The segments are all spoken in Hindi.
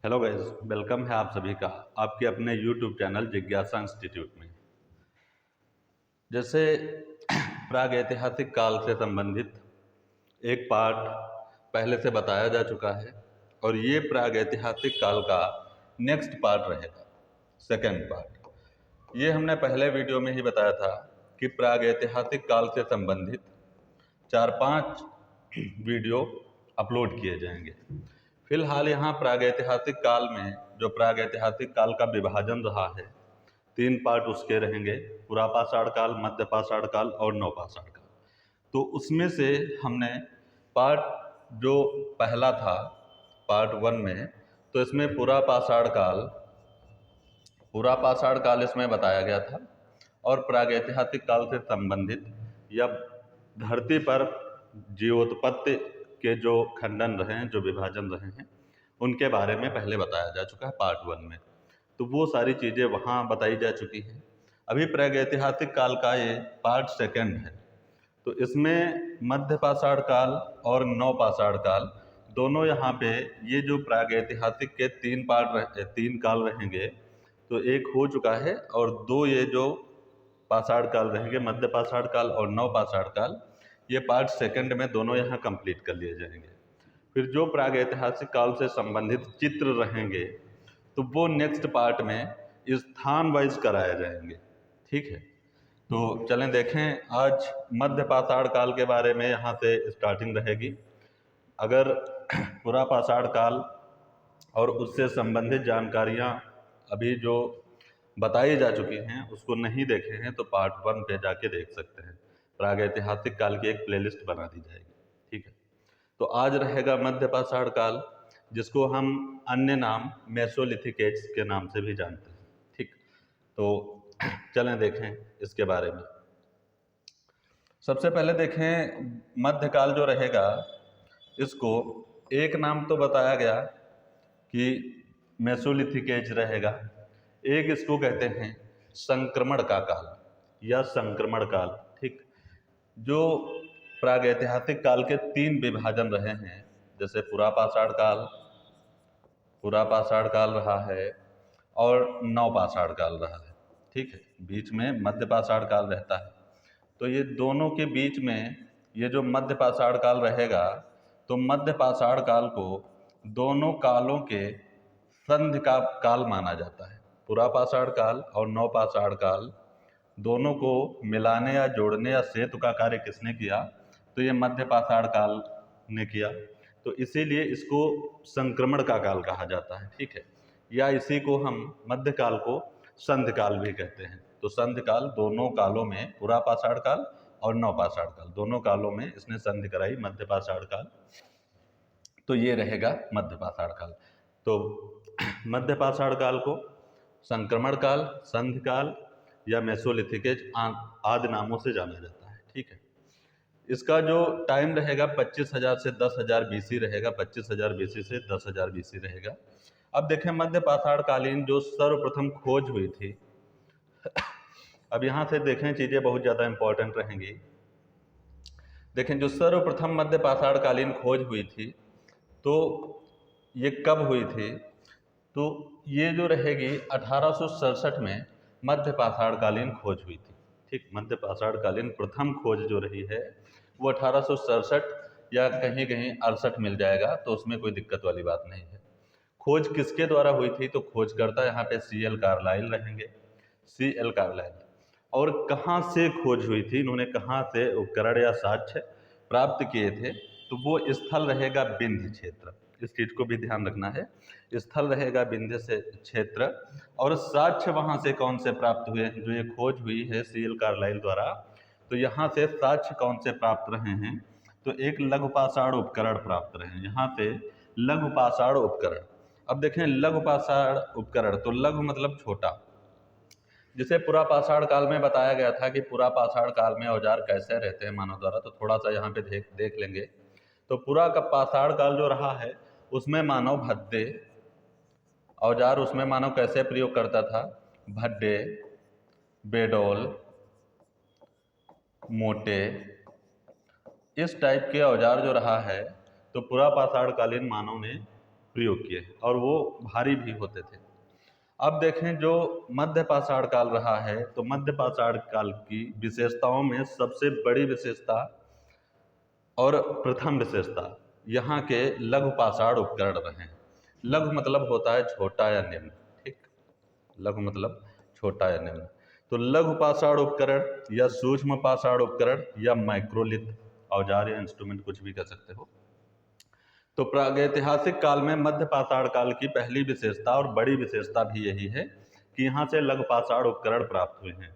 हेलो गाइस, वेलकम है आप सभी का आपके अपने यूट्यूब चैनल जिज्ञासा इंस्टीट्यूट में। जैसे प्राग ऐतिहासिक काल से संबंधित एक पार्ट पहले से बताया जा चुका है और ये प्राग ऐतिहासिक काल का नेक्स्ट पार्ट रहेगा, सेकेंड पार्ट। ये हमने पहले वीडियो में ही बताया था कि प्राग ऐतिहासिक काल से संबंधित 4-5 वीडियो अपलोड किए जाएंगे। फिलहाल यहाँ प्रागैतिहासिक काल में जो प्रागैतिहासिक काल का विभाजन रहा है, 3 पार्ट उसके रहेंगे, पुरापाषाण काल, मध्य पाषाण काल और नवपाषाण काल। तो उसमें से हमने पार्ट जो पहला था पार्ट 1 में, तो इसमें पुरापाषाण काल इसमें बताया गया था और प्रागैतिहासिक काल से संबंधित या धरती पर जीवोत्पत्ति के जो खंडन रहे हैं, जो विभाजन रहे हैं, उनके बारे में पहले बताया जा चुका है पार्ट 1 में। तो वो सारी चीज़ें वहाँ बताई जा चुकी हैं। अभी प्रागैतिहासिक काल का ये पार्ट सेकंड है। तो इसमें मध्य पाषाण काल और नवपाषाण काल दोनों यहाँ पे ये जो प्रागैतिहासिक के 3 काल रहेंगे, तो एक हो चुका है और 2 ये जो पाषाण काल रहेंगे, मध्य पाषाण काल और नवपाषाण काल, ये पार्ट सेकंड में दोनों यहाँ कंप्लीट कर लिए जाएंगे। फिर जो प्रागैतिहासिक काल से संबंधित चित्र रहेंगे तो वो नेक्स्ट पार्ट में स्थान वाइज कराए जाएंगे। ठीक है, तो चलें देखें। आज मध्य पाषाण काल के बारे में यहाँ से स्टार्टिंग रहेगी। अगर पुरापाषाण काल और उससे संबंधित जानकारियाँ अभी जो बताई जा चुकी हैं उसको नहीं देखे हैं तो पार्ट 1 पे जाके देख सकते हैं। प्रागैतिहासिक काल की एक प्लेलिस्ट बना दी जाएगी। ठीक है, तो आज रहेगा मध्य पाषाण काल, जिसको हम अन्य नाम मेसोलिथिक एज के नाम से भी जानते हैं। ठीक, तो चलें देखें इसके बारे में। सबसे पहले देखें मध्यकाल जो रहेगा, इसको एक नाम तो बताया गया कि मेसोलिथिक एज रहेगा, एक इसको कहते हैं संक्रमण का काल या संक्रमण काल। ठीक, जो प्रागैतिहासिक काल के 3 विभाजन रहे हैं, जैसे पुरापाषाण काल रहा है और नवपाषाण काल रहा है। ठीक है, बीच में मध्य पाषाण काल रहता है। तो ये दोनों के बीच में ये जो मध्य पाषाण काल रहेगा, तो मध्य पाषाण काल को दोनों कालों के संधि का काल माना जाता है। पुरापाषाण काल और नवपाषाण काल दोनों को मिलाने या जोड़ने या सेतु का कार्य किसने किया, तो ये मध्य पाषाण काल ने किया। तो इसीलिए इसको संक्रमण का काल कहा जाता है। ठीक है, या इसी को हम मध्यकाल को संधि काल भी कहते हैं। तो संधि काल दोनों कालों में, पुरापाषाण काल और नवपाषाण काल दोनों कालों में इसने संधि कराई, मध्य पाषाण काल। तो ये रहेगा मध्य पाषाण काल। तो मध्य पाषाण काल को संक्रमण काल, संधि काल या मेसोलिथिक एज आदि नामों से जाना जाता है। ठीक है, इसका जो टाइम रहेगा 25,000 से 10,000 BC रहेगा, 25,000 BC से 10,000 BC रहेगा। अब देखें मध्य पाषाण कालीन जो सर्वप्रथम खोज हुई थी, अब यहाँ से देखें चीज़ें बहुत ज़्यादा इंपॉर्टेंट रहेंगी। देखें जो सर्वप्रथम मध्य पाषाण कालीन खोज हुई थी, तो ये कब हुई थी, तो ये जो रहेगी 1867 में मध्य पाषाण कालीन खोज हुई थी। ठीक, मध्य पाषाण कालीन प्रथम खोज जो रही है वो 1867 या कहीं कहीं 68 मिल जाएगा, तो उसमें कोई दिक्कत वाली बात नहीं है। खोज किसके द्वारा हुई थी, तो खोजकर्ता यहाँ पे CL कार्लाइल रहेंगे, CL कार्लाइल। और कहाँ से खोज हुई थी, इन्होंने कहाँ से उपकरण या साक्ष्य प्राप्त किए थे, तो वो स्थल रहेगा विंध्य क्षेत्र। इस चीज़ को भी ध्यान रखना है, स्थल रहेगा विंध्य से क्षेत्र। और साक्ष्य वहाँ से कौन से प्राप्त हुए हैं, जो ये खोज हुई है CL कार्लाइल द्वारा, तो यहाँ से साक्ष्य कौन से प्राप्त रहे हैं, तो एक लघु पाषाण उपकरण प्राप्त रहे हैं, यहाँ से लघु पाषाण उपकरण। अब देखें लघु पाषाण उपकरण, तो लघु मतलब छोटा। जिसे पुरापाषाण काल में बताया गया था कि पुरापाषाण काल में औजार कैसे रहते हैं मानव द्वारा, तो थोड़ा सा यहाँ पे देख लेंगे। तो पूरा का पाषाण काल जो रहा है उसमें मानव भद्दे औजार, उसमें मानव कैसे प्रयोग करता था, भड्डे, बेडोल, मोटे, इस टाइप के औजार जो रहा है, तो पुरापाषाण कालीन मानव ने प्रयोग किए हैं और वो भारी भी होते थे। अब देखें जो मध्य पाषाण काल रहा है, तो मध्य पाषाण काल की विशेषताओं में सबसे बड़ी विशेषता और प्रथम विशेषता यहाँ के लघु पाषाण उपकरण रहे हैं। लघु मतलब होता है छोटा या निम्न, ठीक, लघु मतलब छोटा या निम्न। तो लघु पाषाण उपकरण या सूक्ष्म पाषाण उपकरण या माइक्रोलिथ औजार या इंस्ट्रूमेंट, कुछ भी कह सकते हो। तो प्रागैतिहासिक काल में मध्य पाषाण काल की पहली विशेषता और बड़ी विशेषता भी यही है कि यहाँ से लघु पाषाण उपकरण प्राप्त हुए हैं,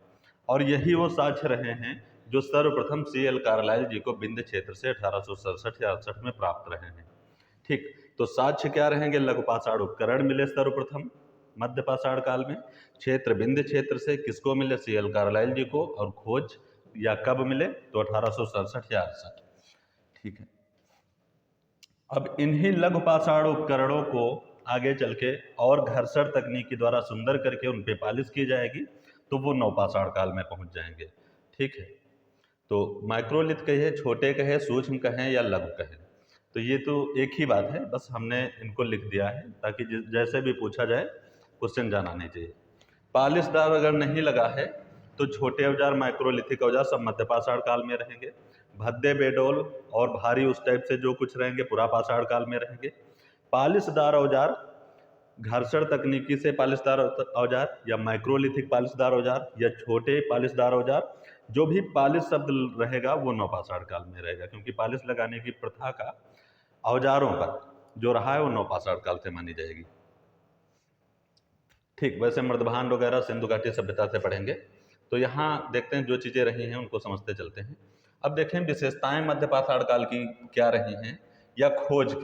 और यही वो साक्ष्य रहे हैं जो सर्वप्रथम C.L. कार्लाइल जी को विंध्य क्षेत्र से 1867 या 68 में प्राप्त रहे हैं। ठीक, तो साक्ष्य क्या रहेंगे? लघु पाषाण उपकरण मिले सर्वप्रथम मध्य पाषाण काल में, क्षेत्र विंध्य क्षेत्र से किसको मिले? C.L. कार्लाइल जी को, और खोज या कब मिले? तो 1867 या 68। ठीक है, अब इन्हीं लघु पाषाण उपकरणों को आगे चल के और घर्षण तकनीक के द्वारा सुंदर करके उन पे पालिश की जाएगी, तो वो नवपाषाण काल में पहुंच जाएंगे। ठीक है, तो माइक्रोलिथ कहे, छोटे कहे, सूक्ष्म कहें या लघु कहें, तो ये तो एक ही बात है, बस हमने इनको लिख दिया है ताकि जैसे भी पूछा जाए क्वेश्चन जाना नहीं चाहिए। पालिशदार अगर नहीं लगा है तो छोटे औजार, माइक्रोलिथिक औजार सब मध्य पाषाण काल में रहेंगे। भद्दे, बेडोल और भारी उस टाइप से जो कुछ रहेंगे पुरा पाषाण काल में रहेंगे। पालिशदार औजार, घर्षण तकनीकी से पालिशदार औजार या माइक्रोलिथिक पालिशदार औजार या छोटे पालिशदार औजार, जो भी पालिश शब्द रहेगा वो नवपाषाण काल में रहेगा, क्योंकि पालिश लगाने की प्रथा का औजारों पर जो रहा है वो नवपाषाण काल से मानी जाएगी। ठीक, वैसे मृदभांड वगैरह सिंधु घाटी सभ्यता से पढ़ेंगे। तो यहाँ देखते हैं जो चीज़ें रही हैं उनको समझते चलते हैं। अब देखें विशेषताएं मध्य पाषाण काल की क्या रही हैं, या खोज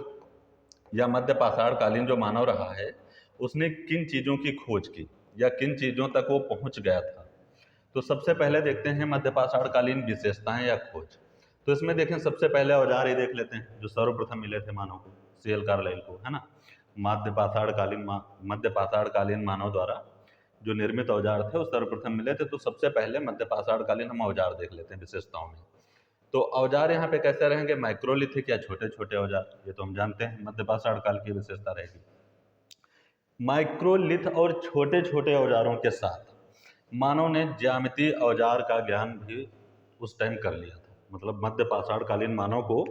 या मध्य पाषाण कालीन जो मानव रहा है उसने किन चीज़ों की खोज की या किन चीज़ों तक वो पहुंच गया था। तो सबसे पहले देखते हैं मध्य पाषाण कालीन विशेषताएं या खोज। तो इसमें देखें सबसे पहले औजार ही देख लेते हैं जो सर्वप्रथम मिले थे मानव को, C.L. कार्लाइल को, है ना। मध्य पाषाण कालीन मानव द्वारा जो निर्मित औजार थे वो सर्वप्रथम मिले थे। तो सबसे पहले मध्य पाषाण कालीन हम औजार देख लेते हैं विशेषताओं में। तो औजार यहाँ पे कैसे रहेंगे? माइक्रोलिथिक या छोटे छोटे औजार, ये तो हम जानते हैं मध्य पाषाण काल की विशेषता रहेगी। माइक्रोलिथ और छोटे छोटे औजारों के साथ मानव ने ज्यामितीय औजार का ज्ञान भी उस टाइम कर लिया था। मतलब मध्य पाषाण कालीन मानव को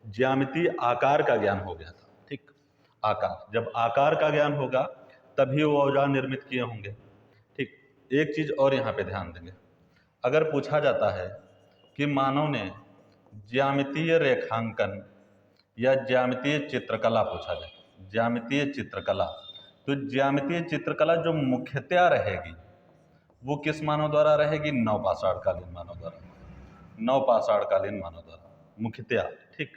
ज्यामितीय आकार का ज्ञान हो गया था। ठीक, आकार, जब आकार का ज्ञान होगा तभी वो औजार निर्मित किए होंगे। ठीक, एक चीज और यहाँ पे ध्यान देंगे, अगर पूछा जाता है कि मानव ने ज्यामितीय रेखांकन या ज्यामितीय चित्रकला पूछा जाए, ज्यामितीय चित्रकला, तो ज्यामितीय चित्रकला जो मुख्यतया रहेगी वो किस मानव द्वारा रहेगी? नवपाषाण कालीन मानव द्वारा, नवपाषाण कालीन मानव द्वारा मुख्यतया। ठीक,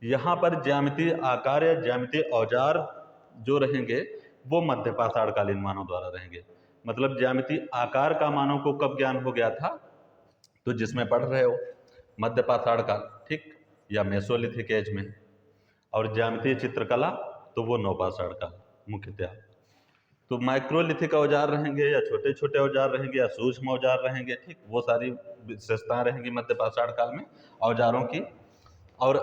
यहाँ पर ज्यामितीय आकार या ज्यामितीय औजार जो रहेंगे वो मध्य पाषाण कालीन मानव द्वारा रहेंगे। मतलब ज्यामितीय आकार का मानव को कब ज्ञान हो गया था? तो जिसमें पढ़ रहे हो मध्य पाषाण काल, ठीक, या मेसोलिथिक एज में। और ज्यामितीय चित्रकला तो वो नवपाषाण काल मुख्यतया। तो माइक्रोलिथिक औजार रहेंगे या छोटे छोटे औजार रहेंगे या सूक्ष्म औजार रहेंगे, ठीक, वो सारी विशेषताएं रहेंगी मध्य पाषाण काल में औजारों की। और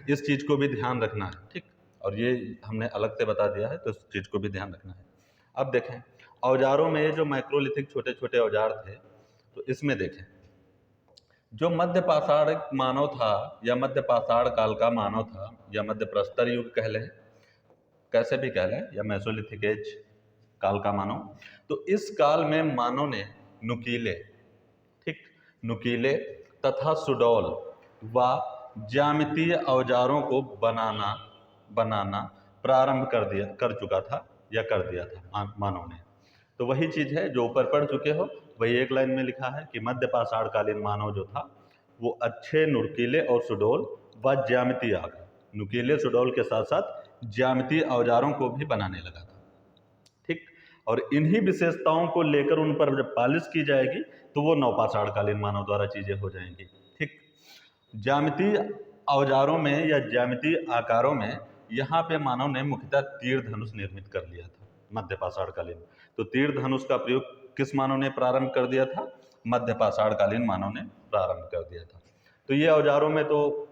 इस चीज को भी ध्यान रखना है, ठीक, और ये हमने अलग से बता दिया है तो इस चीज को भी ध्यान रखना है। अब देखें औजारों में ये जो माइक्रोलिथिक छोटे छोटे औजार थे, तो इसमें देखें जो मध्य पाषाण मानव था या मध्य पाषाण काल का मानव था या मध्य प्रस्तर युग कह लें, कैसे भी कह लें, या मेसोलिथिक एज काल का मानव, तो इस काल में मानव ने नुकीले, ठीक, नुकीले तथा सुडौल व ज्यामितीय औजारों को बनाना प्रारंभ कर चुका था या कर दिया था मानव ने। तो वही चीज है जो ऊपर पढ़ चुके हो, वही एक लाइन में लिखा है कि मध्य पाषाण कालीन मानव जो था वो अच्छे नुकीले और सुडौल व ज्यामितीय आकार, नुकीले सुडौल के साथ साथ ज्यामितीय औजारों को भी बनाने लगा था। ठीक, और इन्हीं विशेषताओं को लेकर उन पर जब पालिश की जाएगी तो वो नवपाषाण कालीन मानव द्वारा चीजें हो जाएंगी। ठीक, ज्यामितीय औजारों में या ज्यामितीय आकारों में यहाँ पे मानव ने मुख्यतः तीर धनुष निर्मित कर लिया था मध्य पाषाण कालीन। तो तीर धनुष का प्रयोग किस मानव ने प्रारंभ कर दिया था? मध्य पाषाण कालीन मानव ने प्रारंभ कर दिया था। तो ये औजारों में तो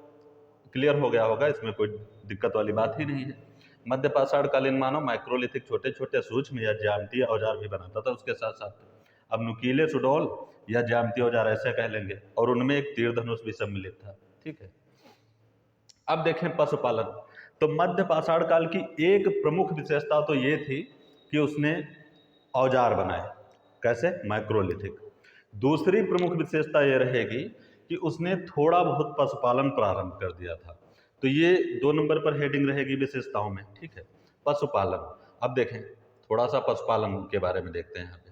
क्लियर हो गया होगा, इसमें कोई दिक्कत वाली बात ही नहीं है। मध्य पाषाणकालीन मानव माइक्रोलिथिक छोटे छोटे सूक्ष्म या ज्यामितीय औजार भी बनाता था उसके साथ साथ। अब नुकीले सुडौल या ज्यामितीय औजार ऐसे कह लेंगे, और उनमें एक तीर धनुष भी सम्मिलित था। ठीक है, अब देखें पशुपालन। तो मध्य पाषाण काल की एक प्रमुख विशेषता तो ये थी कि उसने औजार बनाए, कैसे, माइक्रोलिथिक। दूसरी प्रमुख विशेषता ये रहेगी कि उसने थोड़ा बहुत पशुपालन प्रारंभ कर दिया था। तो ये 2 नंबर पर हेडिंग रहेगी विशेषताओं में। ठीक है, पशुपालन। अब देखें थोड़ा सा पशुपालन के बारे में देखते हैं। यहाँ पे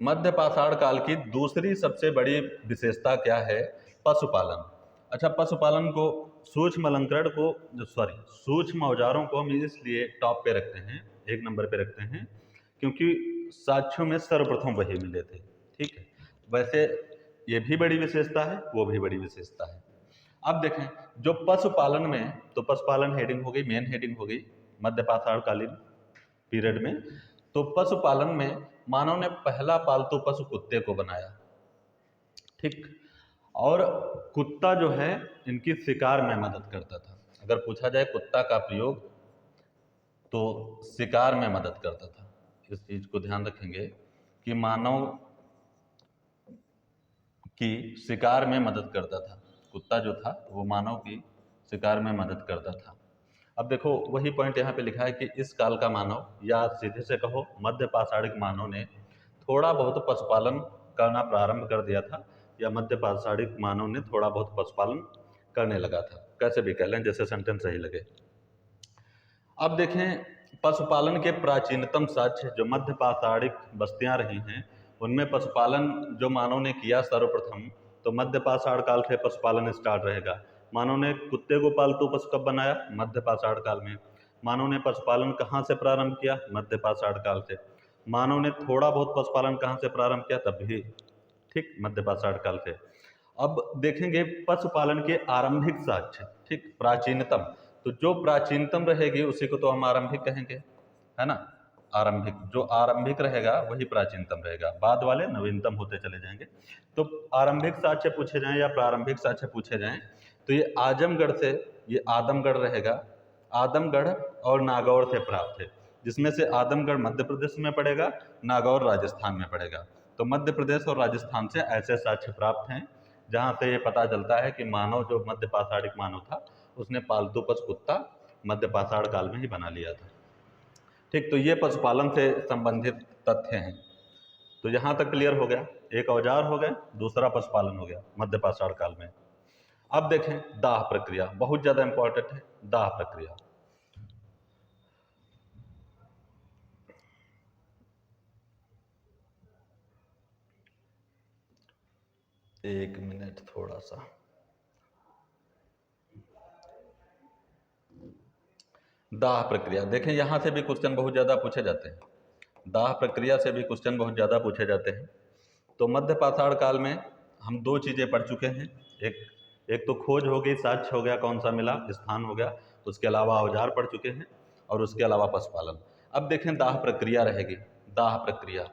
मध्य पाषाण काल की दूसरी सबसे बड़ी विशेषता क्या है, पशुपालन। अच्छा, पशुपालन को सूक्ष्म अलंकरण को सूक्ष्म औजारों को हम इसलिए टॉप पे रखते हैं, 1 नंबर पे रखते हैं, क्योंकि साक्ष्यों में सर्वप्रथम वही मिले थे। ठीक है, वैसे ये भी बड़ी विशेषता है, वो भी बड़ी विशेषता है। अब देखें जो पशुपालन में, तो पशुपालन हेडिंग हो गई, मेन हेडिंग हो गई मध्य पाषाण कालीन पीरियड में। तो पशुपालन में मानव ने पहला पालतू पशु कुत्ते को बनाया। ठीक, और कुत्ता जो है इनकी शिकार में मदद करता था। अगर पूछा जाए कुत्ता का प्रयोग, तो शिकार में मदद करता था। इस चीज को ध्यान रखेंगे कि मानव की शिकार में मदद करता था। कुत्ता जो था वो मानव की शिकार में मदद करता था। अब देखो वही पॉइंट यहाँ पे लिखा है कि इस काल का मानव, या सीधे से कहो मध्य पाषाणिक मानव ने थोड़ा बहुत पशुपालन करना प्रारंभ कर दिया था, या मध्य पाषाणिक मानव ने थोड़ा बहुत पशुपालन करने लगा था, कैसे भी कह लें, जैसे सेंटेंस सही लगे। अब देखें पशुपालन के प्राचीनतम साक्ष्य जो मध्य पाषाणिक बस्तियां रही हैं, उनमें पशुपालन जो मानव ने किया सर्वप्रथम, तो मध्य पाषाण काल से पशुपालन स्टार्ट रहेगा। मानव ने कुत्ते को पालतू पशु कब बनाया, मध्य पाषाण काल में। मानव ने पशुपालन कहाँ से प्रारंभ किया, मध्य पाषाण काल से। मानव ने थोड़ा बहुत पशुपालन कहाँ से प्रारंभ किया, तब भी ठीक मध्य पाषाण काल से। अब देखेंगे पशुपालन के आरंभिक साक्ष्य, ठीक, प्राचीनतम। तो जो प्राचीनतम रहेगी उसी को तो हम आरंभिक कहेंगे, है ना। आरंभिक, जो आरंभिक रहेगा वही प्राचीनतम रहेगा, बाद वाले नवीनतम होते चले जाएंगे। तो आरंभिक साक्ष्य पूछे जाएं या प्रारंभिक साक्ष्य पूछे जाएं, तो ये आजमगढ़ से, ये आदमगढ़ रहेगा, आदमगढ़ और नागौर से प्राप्त है, जिसमें से आदमगढ़ मध्य प्रदेश में पड़ेगा, नागौर राजस्थान में पड़ेगा। तो मध्य प्रदेश और राजस्थान से ऐसे साक्ष्य प्राप्त हैं जहाँ से ये पता चलता है कि मानव जो मध्य पाषाणिक मानव था उसने पालतू पशु कुत्ता मध्य पाषाण काल में ही बना लिया था। ठीक, तो ये पशुपालन से संबंधित तथ्य हैं। तो यहाँ तक क्लियर हो गया, एक औजार हो गया, दूसरा पशुपालन हो गया मध्य पाषाण काल में। अब देखें दाह प्रक्रिया, बहुत ज्यादा इंपॉर्टेंट है दाह प्रक्रिया। एक मिनट, थोड़ा सा दाह प्रक्रिया देखें, यहां से भी क्वेश्चन बहुत ज्यादा पूछे जाते हैं, दाह प्रक्रिया से भी क्वेश्चन बहुत ज्यादा पूछे जाते हैं। तो मध्य पाषाण काल में हम 2 चीजें पढ़ चुके हैं, एक तो खोज हो गई, साक्ष्य हो गया, कौन सा मिला, स्थान हो गया, उसके अलावा औजार पढ़ चुके हैं, और उसके अलावा पशुपालन। अब देखें दाह प्रक्रिया रहेगी, दाह प्रक्रिया।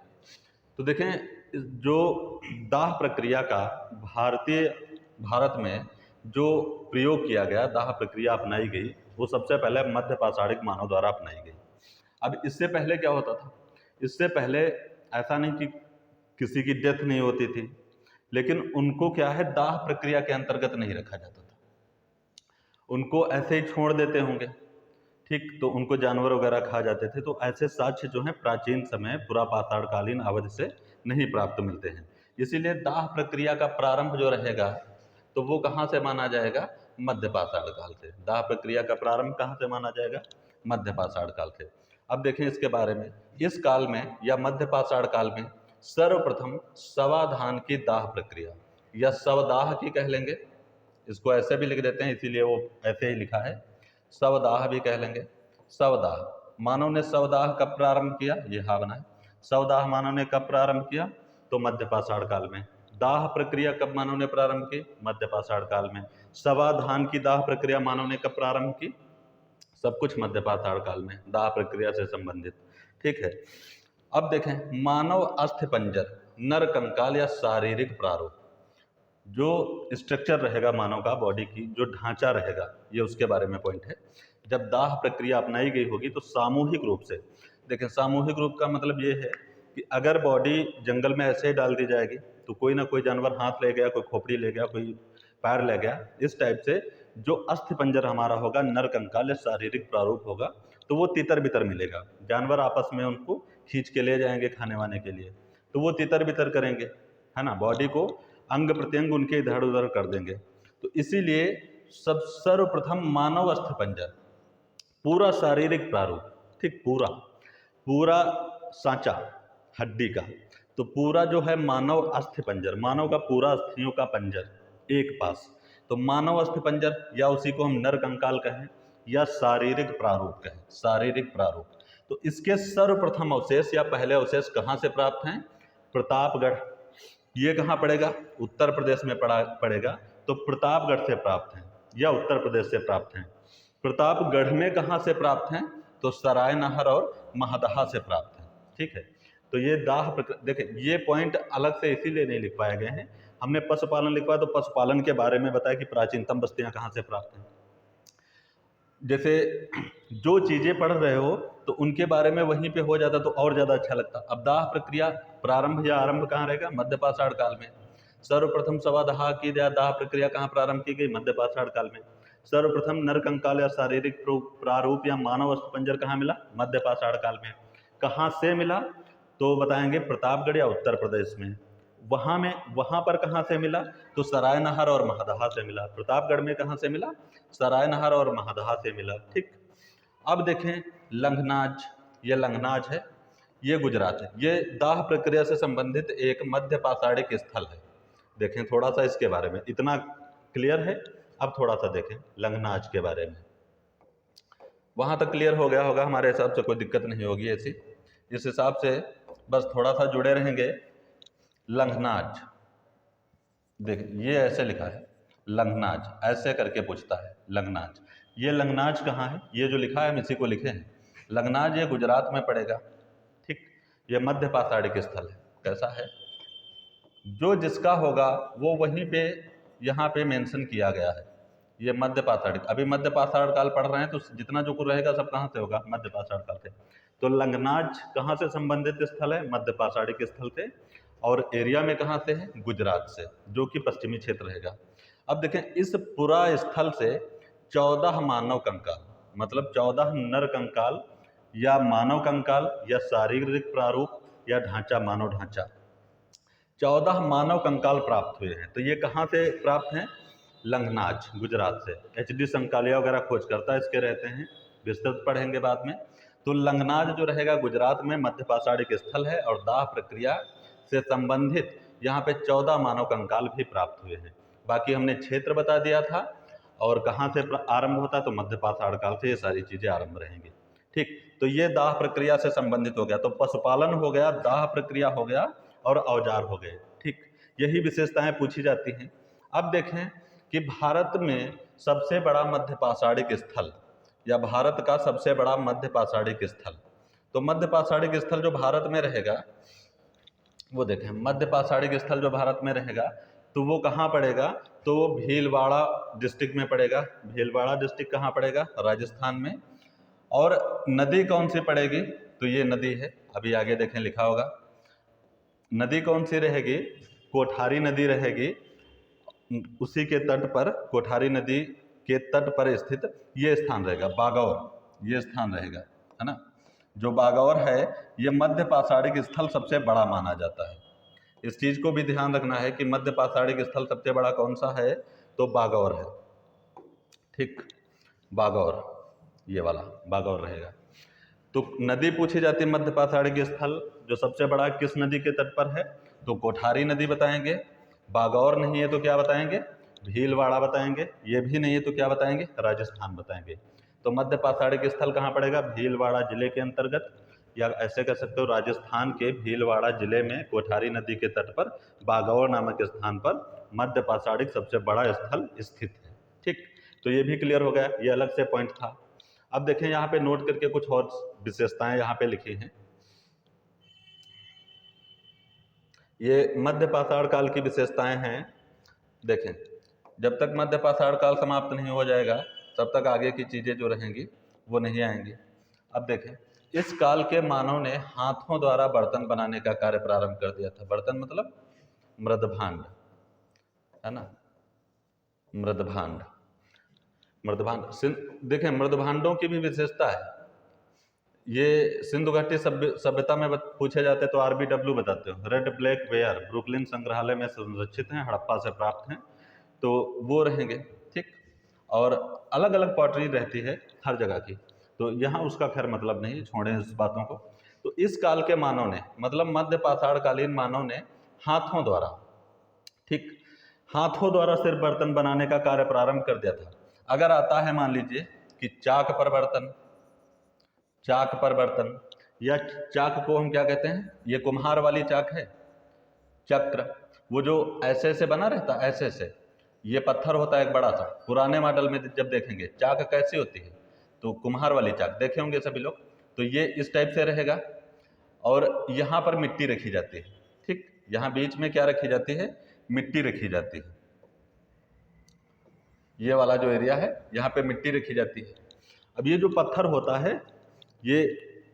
तो देखें जो दाह प्रक्रिया का भारत में जो प्रयोग किया गया, दाह प्रक्रिया अपनाई गई, वो सबसे पहले मध्य पाषाणिक मानव द्वारा अपनाई गई। अब इससे पहले क्या होता था, इससे पहले ऐसा नहीं कि किसी की डेथ नहीं होती थी, लेकिन उनको क्या है, दाह प्रक्रिया के अंतर्गत नहीं रखा जाता था, उनको ऐसे ही छोड़ देते होंगे, ठीक, तो उनको जानवर वगैरह खा जाते थे। तो ऐसे साक्ष्य जो है प्राचीन समय पुरापाषाण कालीन अवधि से नहीं प्राप्त मिलते हैं। इसीलिए दाह प्रक्रिया का प्रारंभ जो रहेगा तो वो कहाँ से माना जाएगा, मध्य पाषाण काल से। दाह प्रक्रिया का प्रारंभ कहाँ से माना जाएगा, मध्य पाषाण काल से। अब देखें इसके बारे में, इस काल में या मध्य पाषाण काल में सर्वप्रथम सवाधान की दाह प्रक्रिया या सवदाह की कह लेंगे, इसको ऐसे भी लिख देते हैं इसीलिए वो ऐसे ही लिखा है, सवदाह भी कह लेंगे। सवदाह, मानव ने सवदाह कब प्रारंभ किया, ये हाँ बना है, सवदाह मानव ने कब प्रारंभ किया, तो मध्य पाषाण काल में। दाह प्रक्रिया कब मानव ने प्रारंभ की, मध्य पाषाण काल में। सवाधान की दाह प्रक्रिया मानव ने कब प्रारंभ की, सब कुछ मध्य पाषाण काल में, दाह प्रक्रिया से संबंधित, ठीक है। अब देखें मानव अस्थिपंजर, नर कंकाल या शारीरिक प्रारूप, जो स्ट्रक्चर रहेगा मानव का बॉडी की, जो ढांचा रहेगा, ये उसके बारे में पॉइंट है। जब दाह प्रक्रिया अपनाई गई होगी तो सामूहिक रूप से, देखिए सामूहिक रूप का मतलब ये है कि अगर बॉडी जंगल में ऐसे ही डाल दी जाएगी तो कोई ना कोई जानवर हाथ ले गया, कोई खोपड़ी ले गया, कोई पैर ले गया, इस टाइप से जो अस्थि पंजर हमारा होगा, नर कंकाल या शारीरिक प्रारूप होगा, तो वो तितर बितर मिलेगा। जानवर आपस में उनको खींच के ले जाएंगे खाने वाने के लिए, तो वो तितर बितर करेंगे, है ना, बॉडी को अंग प्रत्यंग उनके इधर उधर कर देंगे। तो इसीलिए सर्वप्रथम मानव अस्थिपंजर, पूरा शारीरिक प्रारूप, ठीक, पूरा पूरा सांचा हड्डी का, तो पूरा जो है मानव अस्थिपंजर, मानव का पूरा अस्थियों का पंजर एक पास, तो मानव अस्थिपंजर, या उसी को हम नर कंकाल कहें या शारीरिक प्रारूप कहें, शारीरिक प्रारूप। तो इसके सर्वप्रथम अवशेष या पहले अवशेष कहाँ से प्राप्त हैं? प्रतापगढ़। ये कहाँ पड़ेगा? उत्तर प्रदेश में पड़ेगा। तो प्रतापगढ़ से प्राप्त हैं या उत्तर प्रदेश से प्राप्त हैं। प्रतापगढ़ में कहाँ से प्राप्त हैं? तो सरायनहर और महदहा से प्राप्त हैं। ठीक है, तो ये दाह प्रक्रिया, देखिए ये पॉइंट अलग से इसीलिए नहीं लिख पाए गए हैं, हमने पशुपालन लिखवाया तो पशुपालन के बारे में बताया कि प्राचीनतम बस्तियां कहाँ से प्राप्त हैं। जैसे जो चीज़ें पढ़ रहे हो तो उनके बारे में वहीं पे हो जाता तो और ज़्यादा अच्छा लगता। अब दाह प्रक्रिया प्रारंभ या आरंभ कहाँ रहेगा? मध्य पाषाण काल में। सर्वप्रथम सवादाह की दाह प्रक्रिया कहाँ प्रारंभ की गई? मध्य पाषाण काल में। सर्वप्रथम नर कंकाल या शारीरिक प्रारूप या मानव अस्थिपंजर कहाँ मिला? मध्य पाषाण काल में। कहाँ से मिला? तो बताएंगे प्रतापगढ़ या उत्तर प्रदेश में। वहाँ पर कहाँ से मिला? तो सरायनहर और महदहा से मिला। प्रतापगढ़ में कहाँ से मिला? सरायनहर और महदहा से मिला। ठीक, अब देखें लंघनाज, ये लंघनाज है, ये गुजरात है। ये दाह प्रक्रिया से संबंधित एक मध्य पाषाणिक स्थल है। देखें थोड़ा सा इसके बारे में, इतना क्लियर है। अब थोड़ा सा देखें लंघनाज के बारे में। वहाँ तक क्लियर हो गया होगा हमारे हिसाब से, कोई दिक्कत नहीं होगी ऐसी। इस हिसाब से बस थोड़ा सा जुड़े रहेंगे। लंघनाज, देखिए ये ऐसे लिखा है लंघनाज, ऐसे करके पूछता है लंघनाज। ये लंघनाज कहाँ है? ये जो लिखा है हम इसी को लिखे हैं। लंघनाज ये गुजरात में पड़ेगा। ठीक, ये मध्य पाषाणिक स्थल है। कैसा है? जो जिसका होगा वो वहीं पे यहाँ पे मेंशन किया गया है। ये मध्य पाषाणिक, अभी मध्य पाषाण काल पढ़ रहे हैं तो जितना जो कुछ रहेगा सब कहाँ से होगा? मध्य पाषाण काल से। तो लंघनाज कहाँ से संबंधित स्थल है? मध्य पाषाणिक स्थल से। और एरिया में कहाँ से है? गुजरात से, जो कि पश्चिमी क्षेत्र रहेगा। अब देखें इस पूरा स्थल से 14 मानव कंकाल, मतलब 14 नर कंकाल या मानव कंकाल या शारीरिक प्रारूप या ढांचा, मानव ढांचा, 14 मानव कंकाल प्राप्त हुए हैं। तो ये कहाँ से प्राप्त हैं? लंघनाज, गुजरात से। HD संकालिया वगैरह खोज करता है इसके रहते हैं, विस्तृत पढ़ेंगे बाद में। तो लंघनाज जो रहेगा गुजरात में मध्य पाषाणिक स्थल है और दाह प्रक्रिया से संबंधित यहाँ पे 14 मानव कंकाल भी प्राप्त हुए हैं। बाकी हमने क्षेत्र बता दिया था और कहाँ से आरंभ होता है, तो मध्य पाषाण काल से ये सारी चीज़ें आरंभ रहेंगी। ठीक, तो ये दाह प्रक्रिया से संबंधित हो गया। तो पशुपालन हो गया, दाह प्रक्रिया हो गया और औजार हो गए। ठीक, यही विशेषताएं पूछी जाती हैं। अब देखें कि भारत में सबसे बड़ा मध्य पाषाणिक स्थल या भारत का सबसे बड़ा मध्य पाषाणिक स्थल, तो मध्य पाषाणिक स्थल जो भारत में रहेगा वो देखें, मध्य पाषाणिक स्थल जो भारत में रहेगा तो वो कहाँ पड़ेगा? तो वो भीलवाड़ा डिस्ट्रिक्ट में पड़ेगा। भीलवाड़ा डिस्ट्रिक्ट कहाँ पड़ेगा? राजस्थान में। और नदी कौन सी पड़ेगी? तो ये नदी है, अभी आगे देखें लिखा होगा। नदी कौन सी रहेगी? कोठारी नदी रहेगी। उसी के तट पर, कोठारी नदी के तट पर स्थित ये स्थान रहेगा बागौर, ये स्थान रहेगा, है ना। जो बागौर है ये मध्य पाषाणिक स्थल सबसे बड़ा माना जाता है। इस चीज को भी ध्यान रखना है कि मध्य पाषाणिक स्थल सबसे बड़ा कौन सा है? तो बागौर है। ठीक, बागौर, ये वाला बागौर रहेगा। तो नदी पूछी जाती है मध्य पाषाणिक स्थल जो सबसे बड़ा किस नदी के तट पर है? तो कोठारी नदी बताएंगे। बागौर नहीं है तो क्या बताएंगे? भीलवाड़ा बताएंगे। ये भी नहीं है तो क्या बताएंगे? राजस्थान बताएंगे। तो मध्य पाषाणिक स्थल कहाँ पड़ेगा? भीलवाड़ा जिले के अंतर्गत, या ऐसे कह सकते हो राजस्थान के भीलवाड़ा जिले में कोठारी नदी के तट पर बागौर नामक स्थान पर मध्य पाषाणिक सबसे बड़ा स्थल स्थित है। ठीक, तो ये भी क्लियर हो गया, ये अलग से पॉइंट था। अब देखें यहाँ पे नोट करके कुछ और विशेषताएं यहाँ पे लिखी हैं। ये मध्य पाषाण काल की विशेषताएं हैं। देखें, जब तक मध्य पाषाण काल समाप्त नहीं हो जाएगा तब तक आगे की चीज़ें जो रहेंगी वो नहीं आएंगी। अब देखें, इस काल के मानव ने हाथों द्वारा बर्तन बनाने का कार्य प्रारंभ कर दिया था। बर्तन मतलब मृदभांड, है ना, मृदभांड। देखें, मृदभांडों की भी विशेषता है। ये सिंधु घाटी सभ्यता में पूछे जाते तो RBW बताते हो, रेड ब्लैक वेयर ब्रुकलिन संग्रहालय में संरक्षित हैं, हड़प्पा से प्राप्त हैं, तो वो रहेंगे। ठीक, और अलग अलग पॉटरी रहती है हर जगह की, तो यहाँ उसका खैर मतलब नहीं, छोड़ें इस बातों को। तो इस काल के मानव ने, मतलब मध्य पाषाण कालीन मानव ने हाथों द्वारा, ठीक, हाथों द्वारा सिर्फ बर्तन बनाने का कार्य प्रारंभ कर दिया था। अगर आता है मान लीजिए कि चाक पर बर्तन, चाक पर बर्तन, या चाक को हम क्या कहते हैं, ये कुम्हार वाली चाक है, चक्र, वो जो ऐसे ऐसे बना रहता है, ऐसे ऐसे, ये पत्थर होता है एक बड़ा सा। पुराने मॉडल में जब देखेंगे चाक कैसी होती है, तो कुम्हार वाली चाक देखे होंगे सभी लोग, तो ये इस टाइप से रहेगा और यहाँ पर मिट्टी रखी जाती है। ठीक, यहाँ बीच में क्या रखी जाती है, मिट्टी रखी जाती है। ये वाला जो एरिया है यहाँ पे मिट्टी रखी जाती है। अब ये जो पत्थर होता है ये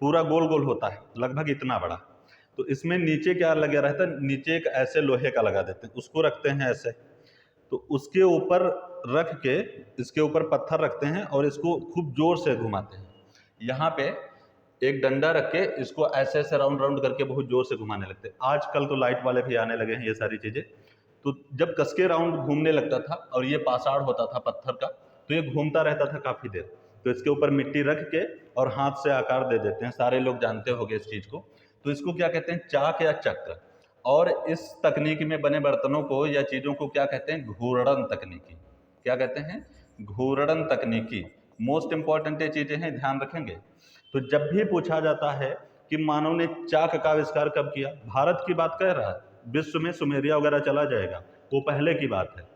पूरा गोल गोल होता है, लगभग इतना बड़ा, तो इसमें नीचे क्या लगा रहता है, नीचे एक ऐसे लोहे का लगा देते हैं, उसको रखते हैं ऐसे, तो उसके ऊपर रख के इसके ऊपर पत्थर रखते हैं और इसको खूब जोर से घुमाते हैं। यहाँ पे एक डंडा रख के इसको ऐसे ऐसे राउंड राउंड करके बहुत जोर से घुमाने लगते हैं। आजकल तो लाइट वाले भी आने लगे हैं ये सारी चीज़ें। तो जब कसके राउंड घूमने लगता था और ये पासाड़ होता था पत्थर का, तो ये घूमता रहता था काफ़ी देर। तो इसके ऊपर मिट्टी रख के और हाथ से आकार दे देते हैं, सारे लोग जानते होंगे इस चीज़ को। तो इसको क्या कहते हैं, चाक या चक्र। और इस तकनीक में बने बर्तनों को या चीज़ों को क्या कहते हैं, घूर्णन तकनीकी। क्या कहते हैं, घूर्णन तकनीकी। मोस्ट इंपॉर्टेंट ये चीज़ें हैं, ध्यान रखेंगे। तो जब भी पूछा जाता है कि मानव ने चाक का आविष्कार कब किया, भारत की बात कह रहा है, विश्व में सुमेरिया वगैरह चला जाएगा, वो पहले की बात है।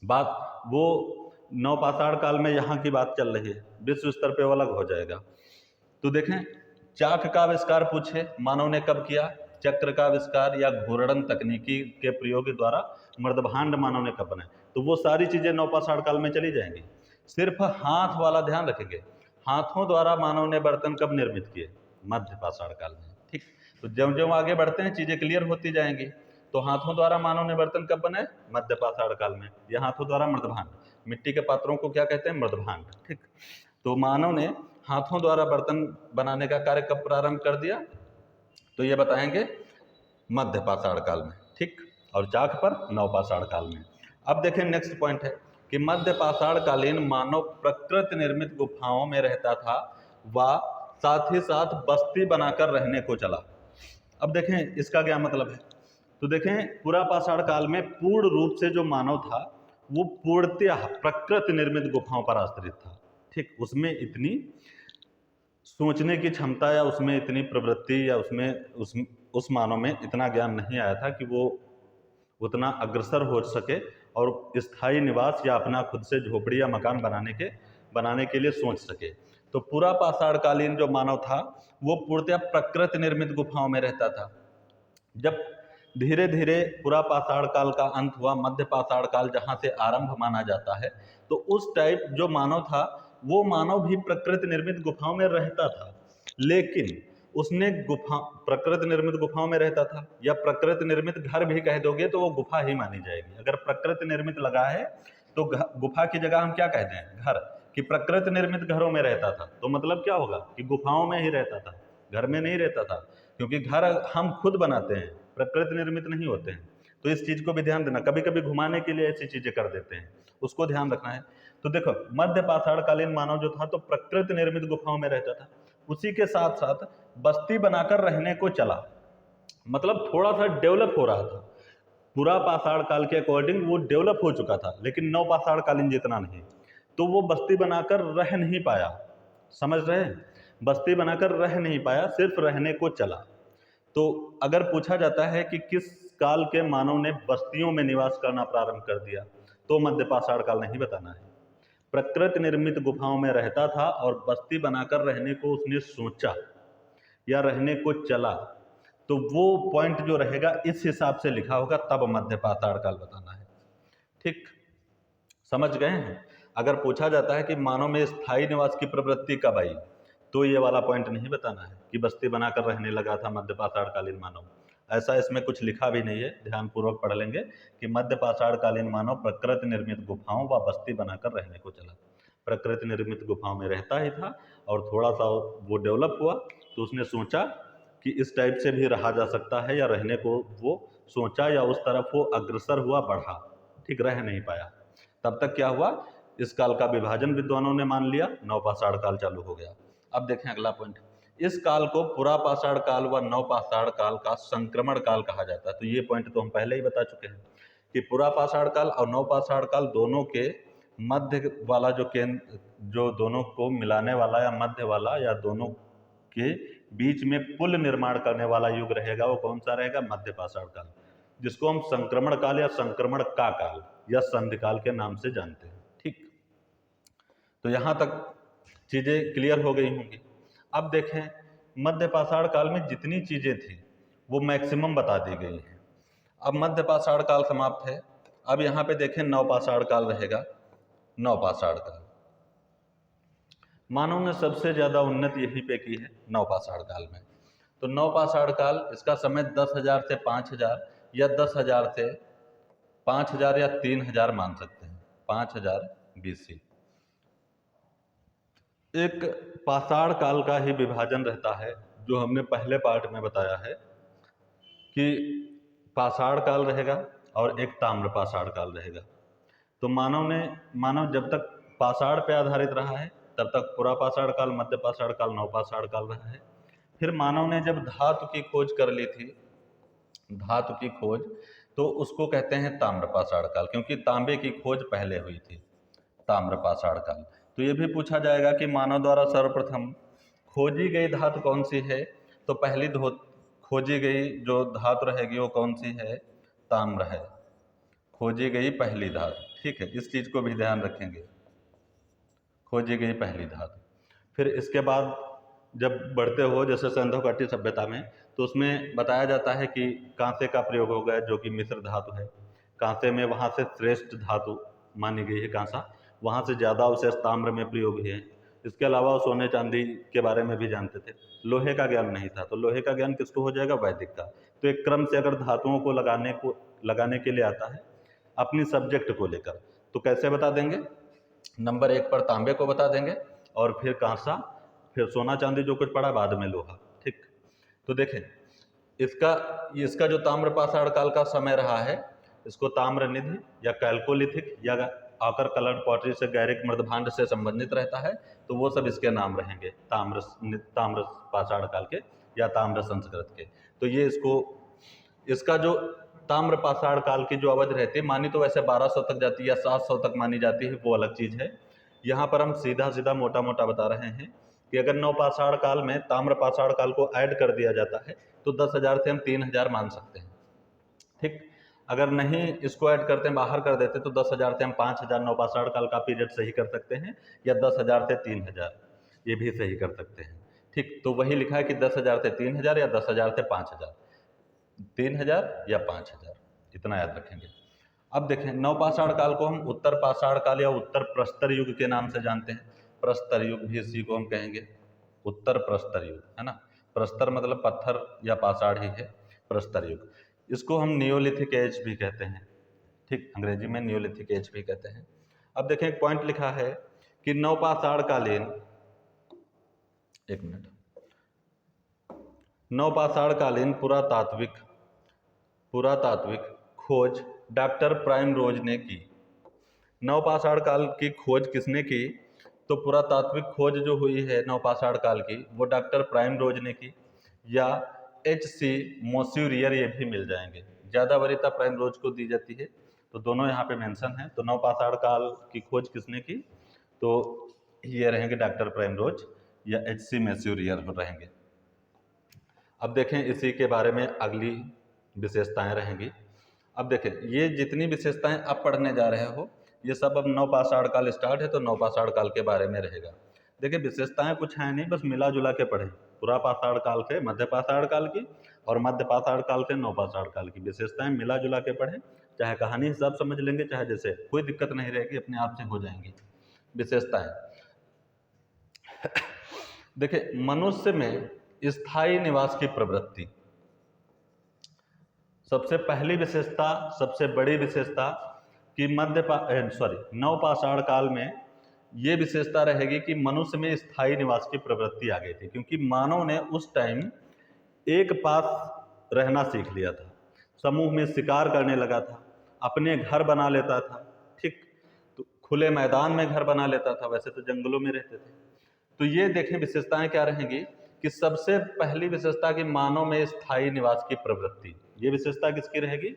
बात वो नवपाषाण काल में यहाँ की बात चल रही है, विश्व स्तर पे वो अलग हो जाएगा। तो देखें, चाक का आविष्कार पूछे मानव ने कब किया, चक्र का आविष्कार या घूर्णन तकनीकी के प्रयोग द्वारा मृदभांड मानव ने कब बनाए, तो वो सारी चीजें नवपाषाण काल में चली जाएंगी। सिर्फ हाथ वाला ध्यान रखेंगे, हाथों द्वारा मानव ने बर्तन कब निर्मित किए, मध्य पाषाण काल में। ठीक, तो जब जब आगे बढ़ते हैं चीजें क्लियर होती जाएंगी। तो हाथों द्वारा मानव ने बर्तन कब बनाए, मध्य पाषाण काल में। या हाथों द्वारा मृदभांड, मिट्टी के पात्रों को क्या कहते हैं, मृदभांड। ठीक, तो मानव ने हाथों द्वारा बर्तन बनाने का कार्य कब प्रारंभ कर दिया, तो ये बताएंगे मध्य पाषाण काल में। ठीक, और चाक पर नवपाषाण काल में। अब देखें नेक्स्ट पॉइंट है कि मध्य पाषाण कालीन मानव प्रकृति निर्मित गुफाओं में रहता था व साथ ही साथ बस्ती बनाकर रहने को चला। अब देखें इसका क्या मतलब है, तो देखें पूरा पाषाण काल में पूर्ण रूप से जो मानव था वो पूर्णतः प्रकृति निर्मित गुफाओं पर आश्रित था। ठीक, उसमें इतनी सोचने की क्षमता या उसमें इतनी प्रवृत्ति या उस मानव में इतना ज्ञान नहीं आया था कि वो उतना अग्रसर हो सके और स्थायी निवास या अपना खुद से झोपड़ी या मकान बनाने के लिए सोच सके। तो पूरा पाषाण कालीन जो मानव था वो पूर्णतः प्रकृति निर्मित गुफाओं में रहता था। जब धीरे धीरे पूरा पाषाण काल का अंत हुआ, मध्य पाषाण काल जहाँ से आरंभ माना जाता है, तो उस टाइप जो मानव था वो मानव भी प्रकृति निर्मित गुफाओं में रहता था। लेकिन उसने प्रकृति निर्मित गुफाओं में रहता था, या प्रकृति निर्मित घर भी कह दोगे तो वो गुफा ही मानी जाएगी। अगर प्रकृति निर्मित लगा है तो गुफा की जगह हम क्या कहते हैं, घर, कि प्रकृति निर्मित घरों में रहता था, तो मतलब क्या होगा कि गुफाओं में ही रहता था, घर में नहीं रहता था। क्योंकि घर हम खुद बनाते हैं, प्रकृति निर्मित नहीं होते हैं। तो इस चीज को भी ध्यान देना, कभी कभी घुमाने के लिए ऐसी चीजें कर देते हैं, उसको ध्यान रखना है। तो देखो, मध्य पाषाण कालीन मानव जो था तो प्रकृति निर्मित गुफाओं में रहता था, उसी के साथ साथ बस्ती बनाकर रहने को चला, मतलब थोड़ा सा डेवलप हो रहा था। पूरा पाषाण काल के अकॉर्डिंग वो डेवलप हो चुका था, लेकिन नव पाषाण कालीन जितना नहीं। तो वो बस्ती बनाकर रह नहीं पाया, समझ रहे हैं, बस्ती बनाकर रह नहीं पाया, सिर्फ रहने को चला। तो अगर पूछा जाता है कि किस काल के मानव ने बस्तियों में निवास करना प्रारंभ कर दिया, तो मध्य पाषाण काल नहीं बताना है। प्रकृति निर्मित गुफाओं में रहता था और बस्ती बनाकर रहने को उसने सोचा या रहने को चला, तो वो पॉइंट जो रहेगा इस हिसाब से लिखा होगा, तब मध्य पाषाण काल बताना है। ठीक, समझ गए हैं। अगर पूछा जाता है कि मानव में स्थायी निवास की प्रवृत्ति कब आई, तो ये वाला पॉइंट नहीं बताना है कि बस्ती बनाकर रहने लगा था मध्य पाषाणकालीन मानव। ऐसा इसमें कुछ लिखा भी नहीं है, ध्यानपूर्वक पढ़ लेंगे कि मध्य पाषाणकालीन मानव प्रकृति निर्मित गुफाओं व बस्ती बनाकर रहने को चला। प्रकृति निर्मित गुफाओं में रहता ही था और थोड़ा सा वो डेवलप हुआ तो उसने सोचा कि इस टाइप से भी रहा जा सकता है, या रहने को वो सोचा या उस तरफ वो अग्रसर हुआ, बढ़ा, ठीक, रह नहीं पाया। तब तक क्या हुआ, इस काल का विभाजन विद्वानों ने मान लिया, नवपाषाण काल चालू हो गया। अब देखें अगला पॉइंट, इस काल को पुरापाषाण काल व नवपाषाण काल का संक्रमण काल कहा जाता है। तो ये पॉइंट तो हम पहले ही बता चुके हैं कि पुरापाषाण काल और नवपाषाण काल दोनों के मध्य वाला जो केंद्र, जो दोनों को मिलाने वाला या मध्य वाला या दोनों के बीच में पुल निर्माण करने वाला युग रहेगा, वो कौन सा रहेगा, मध्य पाषाण काल, जिसको हम संक्रमण काल या संक्रमण का काल या संधि काल के नाम से जानते हैं। ठीक, तो यहां तक चीजें क्लियर हो गई होंगी। अब देखें मध्य पाषाण काल में जितनी चीजें थी वो मैक्सिमम बता दी गई हैं। अब मध्य पाषाण काल समाप्त है। अब यहाँ पे देखें नवपाषाण काल रहेगा। नवपाषाण काल, मानव ने सबसे ज्यादा उन्नति यहीं पे की है, नवपाषाण काल में। तो नवपाषाण काल, इसका समय 10,000 से 5,000 या 10,000 से 5,000 या 3,000 मान सकते हैं, 5,000 BC। एक पाषाण काल का ही विभाजन रहता है, जो हमने पहले पार्ट में बताया है कि पाषाण काल रहेगा और एक ताम्र पाषाण काल रहेगा। तो मानव जब तक पाषाण पे आधारित रहा है तब तक पुरापाषाण काल, मध्य पाषाण काल, नवपाषाण काल रहा है। फिर मानव ने जब धातु की खोज कर ली थी, धातु की खोज, तो उसको कहते हैं ताम्रपाषाण काल, क्योंकि तांबे की खोज पहले हुई थी, ताम्रपाषाण काल। तो ये भी पूछा जाएगा कि मानव द्वारा सर्वप्रथम खोजी गई धातु कौन सी है, तो पहली खोजी गई जो धातु रहेगी वो कौन सी है, ताम्र है, खोजी गई पहली धातु। ठीक है, इस चीज को भी ध्यान रखेंगे, खोजी गई पहली धातु। फिर इसके बाद जब बढ़ते हो जैसे सिंधु घाटी सभ्यता में, तो उसमें बताया जाता है कि कांसे का प्रयोग हो गया, जो कि मिश्र धातु है। कांसे में वहाँ से श्रेष्ठ धातु मानी गई है कांसा, वहाँ से ज़्यादा अवशेष ताम्र में प्रयोग हुए हैं। इसके अलावा सोने चांदी के बारे में भी जानते थे, लोहे का ज्ञान नहीं था। तो लोहे का ज्ञान किसको हो जाएगा, वैदिक का। तो एक क्रम से अगर धातुओं को लगाने के लिए आता है अपनी सब्जेक्ट को लेकर, तो कैसे बता देंगे, नंबर 1 पर तांबे को बता देंगे और फिर कांसा, फिर सोना चांदी जो कुछ पड़ा, बाद में लोहा। ठीक, तो देखें इसका जो ताम्रपाषाण काल का समय रहा है, इसको ताम्रनिधि या कैल्कोलिथिक या आकर कलर्ड पॉटरी से गैरिक मृदभांड से संबंधित रहता है, तो वो सब इसके नाम रहेंगे, ताम्र पाषाण काल के या ताम्र संस्कृत के। तो ये इसका जो ताम्र पाषाण काल की जो अवधि रहती है, मानी तो वैसे 1200 तक जाती है या 700 तक मानी जाती है, वो अलग चीज है। यहाँ पर हम सीधा सीधा मोटा मोटा बता रहे हैं कि अगर नवपाषाण काल में ताम्र पाषाण काल को ऐड कर दिया जाता है तो 10,000 से हम 3,000 मान सकते हैं। ठीक, अगर नहीं इसको ऐड करते हैं, बाहर कर देते, तो 10,000 से हम 5,000 नवपाषाण काल का पीरियड सही कर सकते हैं, या 10,000 से 3,000 ये भी सही कर सकते हैं। ठीक, तो वही लिखा है कि 10,000 से 3,000 या 10,000 से 5,000, 3,000 या 5,000, इतना याद रखेंगे। अब देखें नवपाषाण काल को हम उत्तर पाषाण काल या उत्तर प्रस्तर युग के नाम से जानते हैं। प्रस्तर युग भी इसी को हम कहेंगे, उत्तर प्रस्तर युग, है ना। प्रस्तर मतलब पत्थर या पाषाण ही है, प्रस्तर युग। इसको हम नियोलिथिक एज भी कहते हैं। ठीक, अंग्रेजी में नियोलिथिक एज भी कहते हैं। अब देखें एक पॉइंट लिखा है कि नवपाषाण कालीन, एक मिनट, नवपाषाण कालीन पुरातात्विक खोज डॉक्टर प्राइमरोज ने की। नवपाषाण काल की खोज किसने की, तो पुरातात्विक खोज जो हुई है नवपाषाण काल की, वो डॉक्टर प्राइमरोज ने की, या H.C. मोस्यूरियर, ये भी मिल जाएंगे। ज़्यादा वरीयता प्राइमरोज को दी जाती है, तो दोनों यहाँ पे मेंशन है। तो नवपाषाण काल की खोज किसने की, तो ये रहेंगे डॉक्टर प्राइमरोज या H.C. मोस्यूरियर रहेंगे। अब देखें इसी के बारे में अगली विशेषताएं रहेंगी। अब देखें ये जितनी विशेषताएं आप पढ़ने जा रहे हो, ये सब अब नवपाषाण काल स्टार्ट है तो नवपाषाण काल के बारे में रहेगा। देखिए विशेषताएं कुछ है नहीं, बस मिला जुला के पढ़े। पुरापाषाण काल से मध्य पाषाण काल की और मध्य पाषाण काल से नवपाषाण काल की विशेषताएं मिला जुला के पढ़े, चाहे कहानी हिसाब समझ लेंगे, चाहे जैसे, कोई दिक्कत नहीं रहेगी, अपने आप से हो जाएंगी विशेषताएं। देखिए, मनुष्य में स्थायी निवास की प्रवृत्ति, सबसे पहली विशेषता, सबसे बड़ी विशेषता कि नवपाषाण काल में ये विशेषता रहेगी कि मनुष्य में स्थायी निवास की प्रवृत्ति आ गई थी, क्योंकि मानव ने उस टाइम एक पास रहना सीख लिया था, समूह में शिकार करने लगा था, अपने घर बना लेता था, ठीक, तो खुले मैदान में घर बना लेता था, वैसे तो जंगलों में रहते थे। तो ये देखें विशेषताएं क्या रहेंगी कि सबसे पहली विशेषता कि मानव में स्थायी निवास की प्रवृत्ति, ये विशेषता किसकी रहेगी?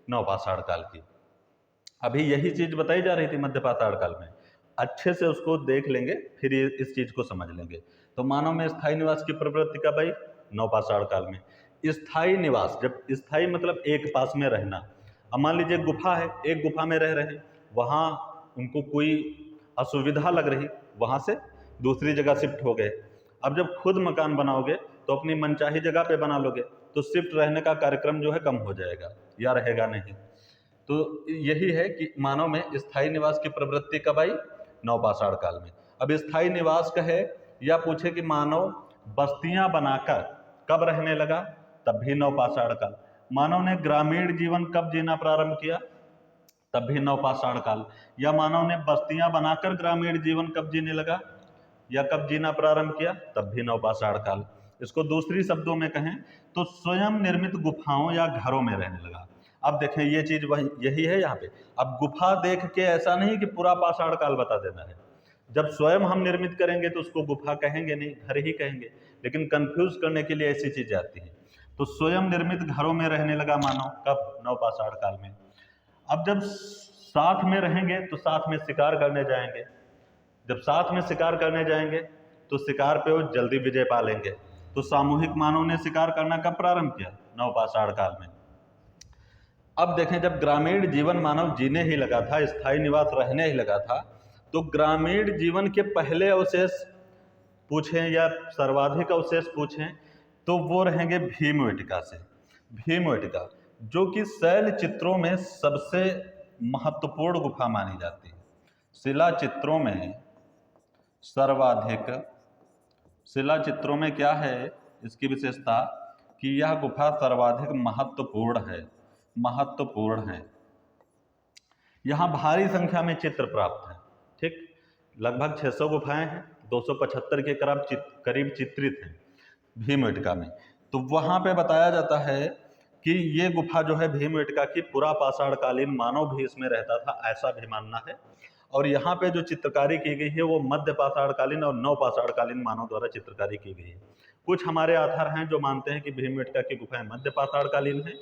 नवपाषाण काल की। अभी यही चीज बताई जा रही थी मध्यपाषाण काल में, अच्छे से उसको देख लेंगे फिर ये इस चीज को समझ लेंगे। तो मानव में स्थायी निवास की प्रवृत्ति कब आई? नवपाषाण काल में। स्थायी निवास, जब स्थायी मतलब एक पास में रहना। अब मान लीजिए गुफा है, एक गुफा में रह रहे हैं, वहां उनको कोई असुविधा लग रही, वहां से दूसरी जगह शिफ्ट हो गए। अब जब खुद मकान बनाओगे तो अपनी मनचाही जगह पे बना लोगे, तो शिफ्ट रहने का कार्यक्रम जो है कम हो जाएगा या रहेगा नहीं। तो यही है कि मानव में स्थायी निवास की प्रवृत्ति कब आई? नवपाषाण काल में। अब स्थायी निवास कहे या पूछे कि मानव बस्तियां बनाकर कब रहने लगा, तब भी नवपाषाण काल। मानव ने ग्रामीण जीवन कब जीना प्रारंभ किया, तब भी नवपाषाण काल। या मानव ने बस्तियां बनाकर ग्रामीण जीवन कब जीने लगा या कब जीना प्रारंभ किया, तब भी नवपाषाण काल। इसको दूसरी शब्दों में कहें तो स्वयं निर्मित गुफाओं या घरों में रहने लगा। अब देखें ये चीज वही यही है यहाँ पे। अब गुफा देख के ऐसा नहीं कि पूरा पाषाण काल बता देना है, जब स्वयं हम निर्मित करेंगे तो उसको गुफा कहेंगे नहीं, घर ही कहेंगे, लेकिन कंफ्यूज करने के लिए ऐसी चीजें आती हैं। तो स्वयं निर्मित घरों में रहने लगा मानव, कब? नवपाषाण काल में। अब जब साथ में रहेंगे तो साथ में शिकार करने जाएंगे, जब साथ में शिकार करने जाएंगे तो शिकार पे वो जल्दी विजय पा लेंगे। तो सामूहिक मानव ने शिकार करना कब प्रारंभ किया? नवपाषाण काल में। अब देखें, जब ग्रामीण जीवन मानव जीने ही लगा था, स्थायी निवास रहने ही लगा था, तो ग्रामीण जीवन के पहले अवशेष पूछें या सर्वाधिक अवशेष पूछें तो वो रहेंगे भीमवेटिका से। भीमवेटिका जो कि शैल चित्रों में सबसे महत्वपूर्ण गुफा मानी जाती है। शिला चित्रों में सर्वाधिक, शिला चित्रों में क्या है इसकी विशेषता कि यह गुफा सर्वाधिक महत्वपूर्ण है। यहाँ भारी संख्या में चित्र प्राप्त हैं, ठीक, लगभग 600 गुफाएं हैं, 275 के करीब चित्रित हैं भीमवेटिका में। तो वहां पे बताया जाता है कि ये गुफा जो है भीमवेटिका की, पुरा पाषाणकालीन मानव भी इसमें रहता था, ऐसा भी मानना है। और यहाँ पे जो चित्रकारी की गई है वो मध्य पाषाणकालीन और नवपाषाणकालीन मानव द्वारा चित्रकारी की गई है। कुछ हमारे आधार हैं जो मानते हैं कि भीमवेटिका की गुफाएं मध्य पाषाणकालीन है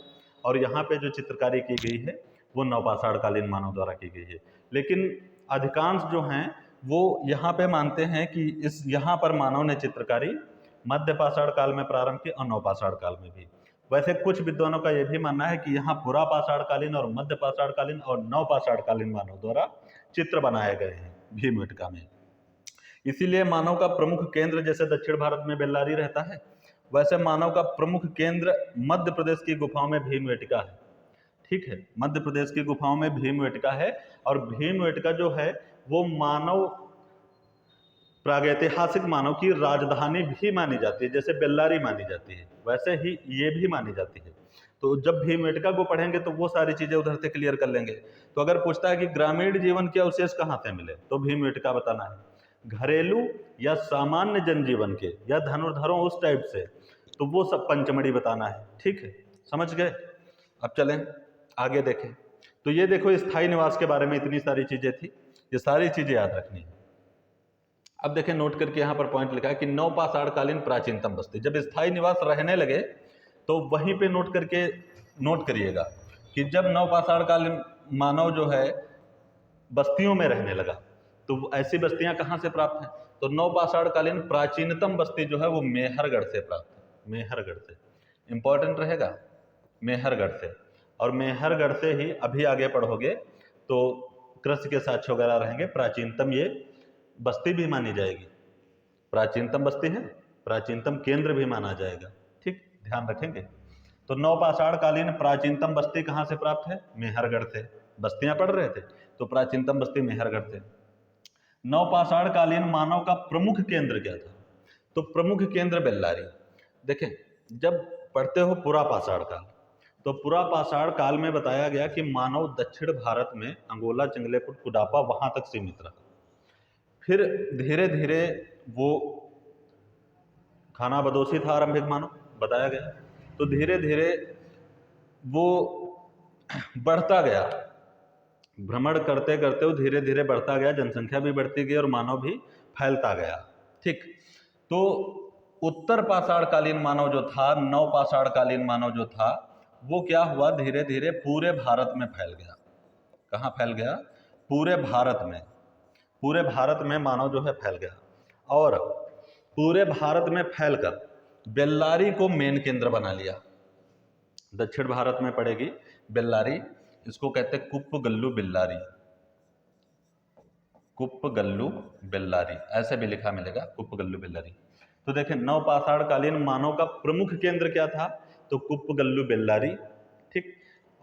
और यहाँ पे जो चित्रकारी की गई है वो नवपाषाणकालीन मानव द्वारा की गई है। लेकिन अधिकांश जो हैं वो यहाँ पे मानते हैं कि इस यहाँ पर मानव ने चित्रकारी मध्य पाषाण काल में प्रारंभ की और नवपाषाण काल में भी। वैसे कुछ विद्वानों का यह भी मानना है कि यहाँ पुरा पाषाणकालीन और मध्य पाषाणकालीन और नवपाषाणकालीन मानव द्वारा चित्र बनाए गए हैं भीमवेटिका में। इसीलिए मानव का प्रमुख केंद्र, जैसे दक्षिण भारत में बेल्लारी रहता है, वैसे मानव का प्रमुख केंद्र मध्य प्रदेश की गुफाओं में भीमवेटिका है, ठीक है, मध्य प्रदेश की गुफाओं में भीमवेटिका है। और भीमवेटिका जो है वो मानव, प्रागैतिहासिक मानव की राजधानी भी मानी जाती है। जैसे बेल्लारी मानी जाती है वैसे ही ये भी मानी जाती है। तो जब भीमवेटिका को पढ़ेंगे तो वो सारी चीजें उधर से क्लियर कर लेंगे। तो अगर पूछता है कि ग्रामीण जीवन के अवशेष कहाँ से मिले, तो भीमवेटिका बताना है। घरेलू या सामान्य जनजीवन के या धनुर्धरों उस टाइप से, तो वो सब पंचमढ़ी बताना है, ठीक है, समझ गए। अब चलें आगे देखें। तो ये देखो स्थायी निवास के बारे में इतनी सारी चीजें थी, ये सारी चीजें याद रखनी है। अब देखें नोट करके यहाँ पर पॉइंट लिखा है कि नवपाषाणकालीन प्राचीनतम बस्ती। जब स्थायी निवास रहने लगे तो वहीं पे नोट करिएगा कि जब नवपाषाणकालीन मानव जो है बस्तियों में रहने लगा, तो ऐसी बस्तियां कहाँ से प्राप्त हैं? तो नवपाषाणकालीन प्राचीनतम बस्ती जो है वो मेहरगढ़ से प्राप्त है। मेहरगढ़ से इंपॉर्टेंट रहेगा, मेहरगढ़ से। और मेहरगढ़ से ही अभी आगे पढ़ोगे तो कृषि के साक्ष्य वगैरह रहेंगे। प्राचीनतम ये बस्ती भी मानी जाएगी, प्राचीनतम बस्ती है, प्राचीनतम केंद्र भी माना जाएगा, ठीक, ध्यान रखेंगे। तो नवपाषाण कालीन प्राचीनतम बस्ती कहाँ से प्राप्त है? मेहरगढ़ से। बस्तियां पढ़ रहे थे तो प्राचीनतम बस्ती मेहरगढ़ से। नवपाषाण कालीन मानव का प्रमुख केंद्र क्या था? तो प्रमुख केंद्र बेल्लारी। देखें, जब पढ़ते हो पुरा पाषाण काल, तो पुरा पाषाण काल में बताया गया कि मानव दक्षिण भारत में अंगोला, चिंगलेपुट, कुडापा वहां तक सीमित रहा। फिर धीरे धीरे वो खाना बदोशी था आरंभिक मानव, बताया गया। तो धीरे धीरे वो बढ़ता गया, भ्रमण करते करते वो धीरे धीरे बढ़ता गया, जनसंख्या भी बढ़ती गई और मानव भी फैलता गया। ठीक, तो उत्तर पाषाण कालीन मानव जो था, नवपाषाण कालीन मानव जो था, वो क्या हुआ, धीरे धीरे पूरे भारत में फैल गया। कहाँ फैल गया? पूरे भारत में। पूरे भारत में मानव जो है फैल गया, और पूरे भारत में फैलकर बेल्लारी को मेन केंद्र बना लिया। दक्षिण भारत में पड़ेगी बेल्लारी, इसको कहते हैं कुप्प गल्लू बेल्लारी। कुप्प गल्लू बेल्लारी ऐसे भी लिखा मिलेगा, कुप्प गल्लू बेल्लारी। तो देखें, नवपाषाण कालीन मानव का प्रमुख केंद्र क्या था? तो कुप्प गल्लू बेल्लारी। ठीक,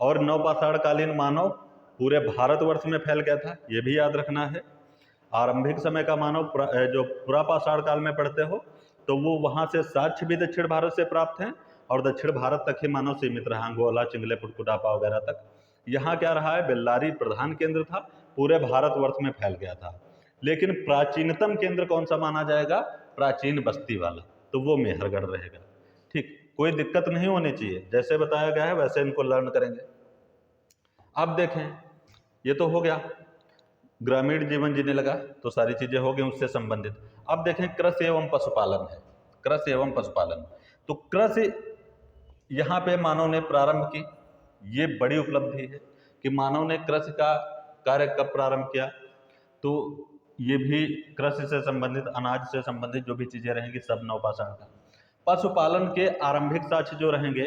और नवपाषाण कालीन मानव पूरे भारतवर्ष में फैल गया था, ये भी याद रखना है। आरंभिक समय का मानव जो पुरापाषाण काल में पढ़ते हो, तो वो वहां से साक्ष्य भी दक्षिण भारत से प्राप्त हैं, और दक्षिण भारत तक ही मानव सीमित रहा, अंगोला, चिंगलेपुट, कुडापा वगैरह तक। यहाँ क्या रहा है? बेल्लारी प्रधान केंद्र था, पूरे भारतवर्ष में फैल गया था। लेकिन प्राचीनतम केंद्र कौन सा माना जाएगा? प्राचीन बस्ती वाला, तो वो मेहरगढ़ रहेगा। ठीक, कोई दिक्कत नहीं होनी चाहिए, जैसे बताया गया है वैसे इनको लर्न करेंगे। अब देखें, ये तो हो गया, ग्रामीण जीवन जीने लगा तो सारी चीजें हो गई उससे संबंधित। अब देखें, कृषि एवं पशुपालन है। कृषि एवं पशुपालन, तो कृषि यहाँ पे मानव ने प्रारंभ की, ये बड़ी उपलब्धि है कि मानव ने कृषि का कार्य कब प्रारंभ किया। तो ये भी कृषि से संबंधित, अनाज से संबंधित जो भी चीजें रहेंगी सब नवपाषाण का। पशुपालन के आरंभिक साक्ष्य जो रहेंगे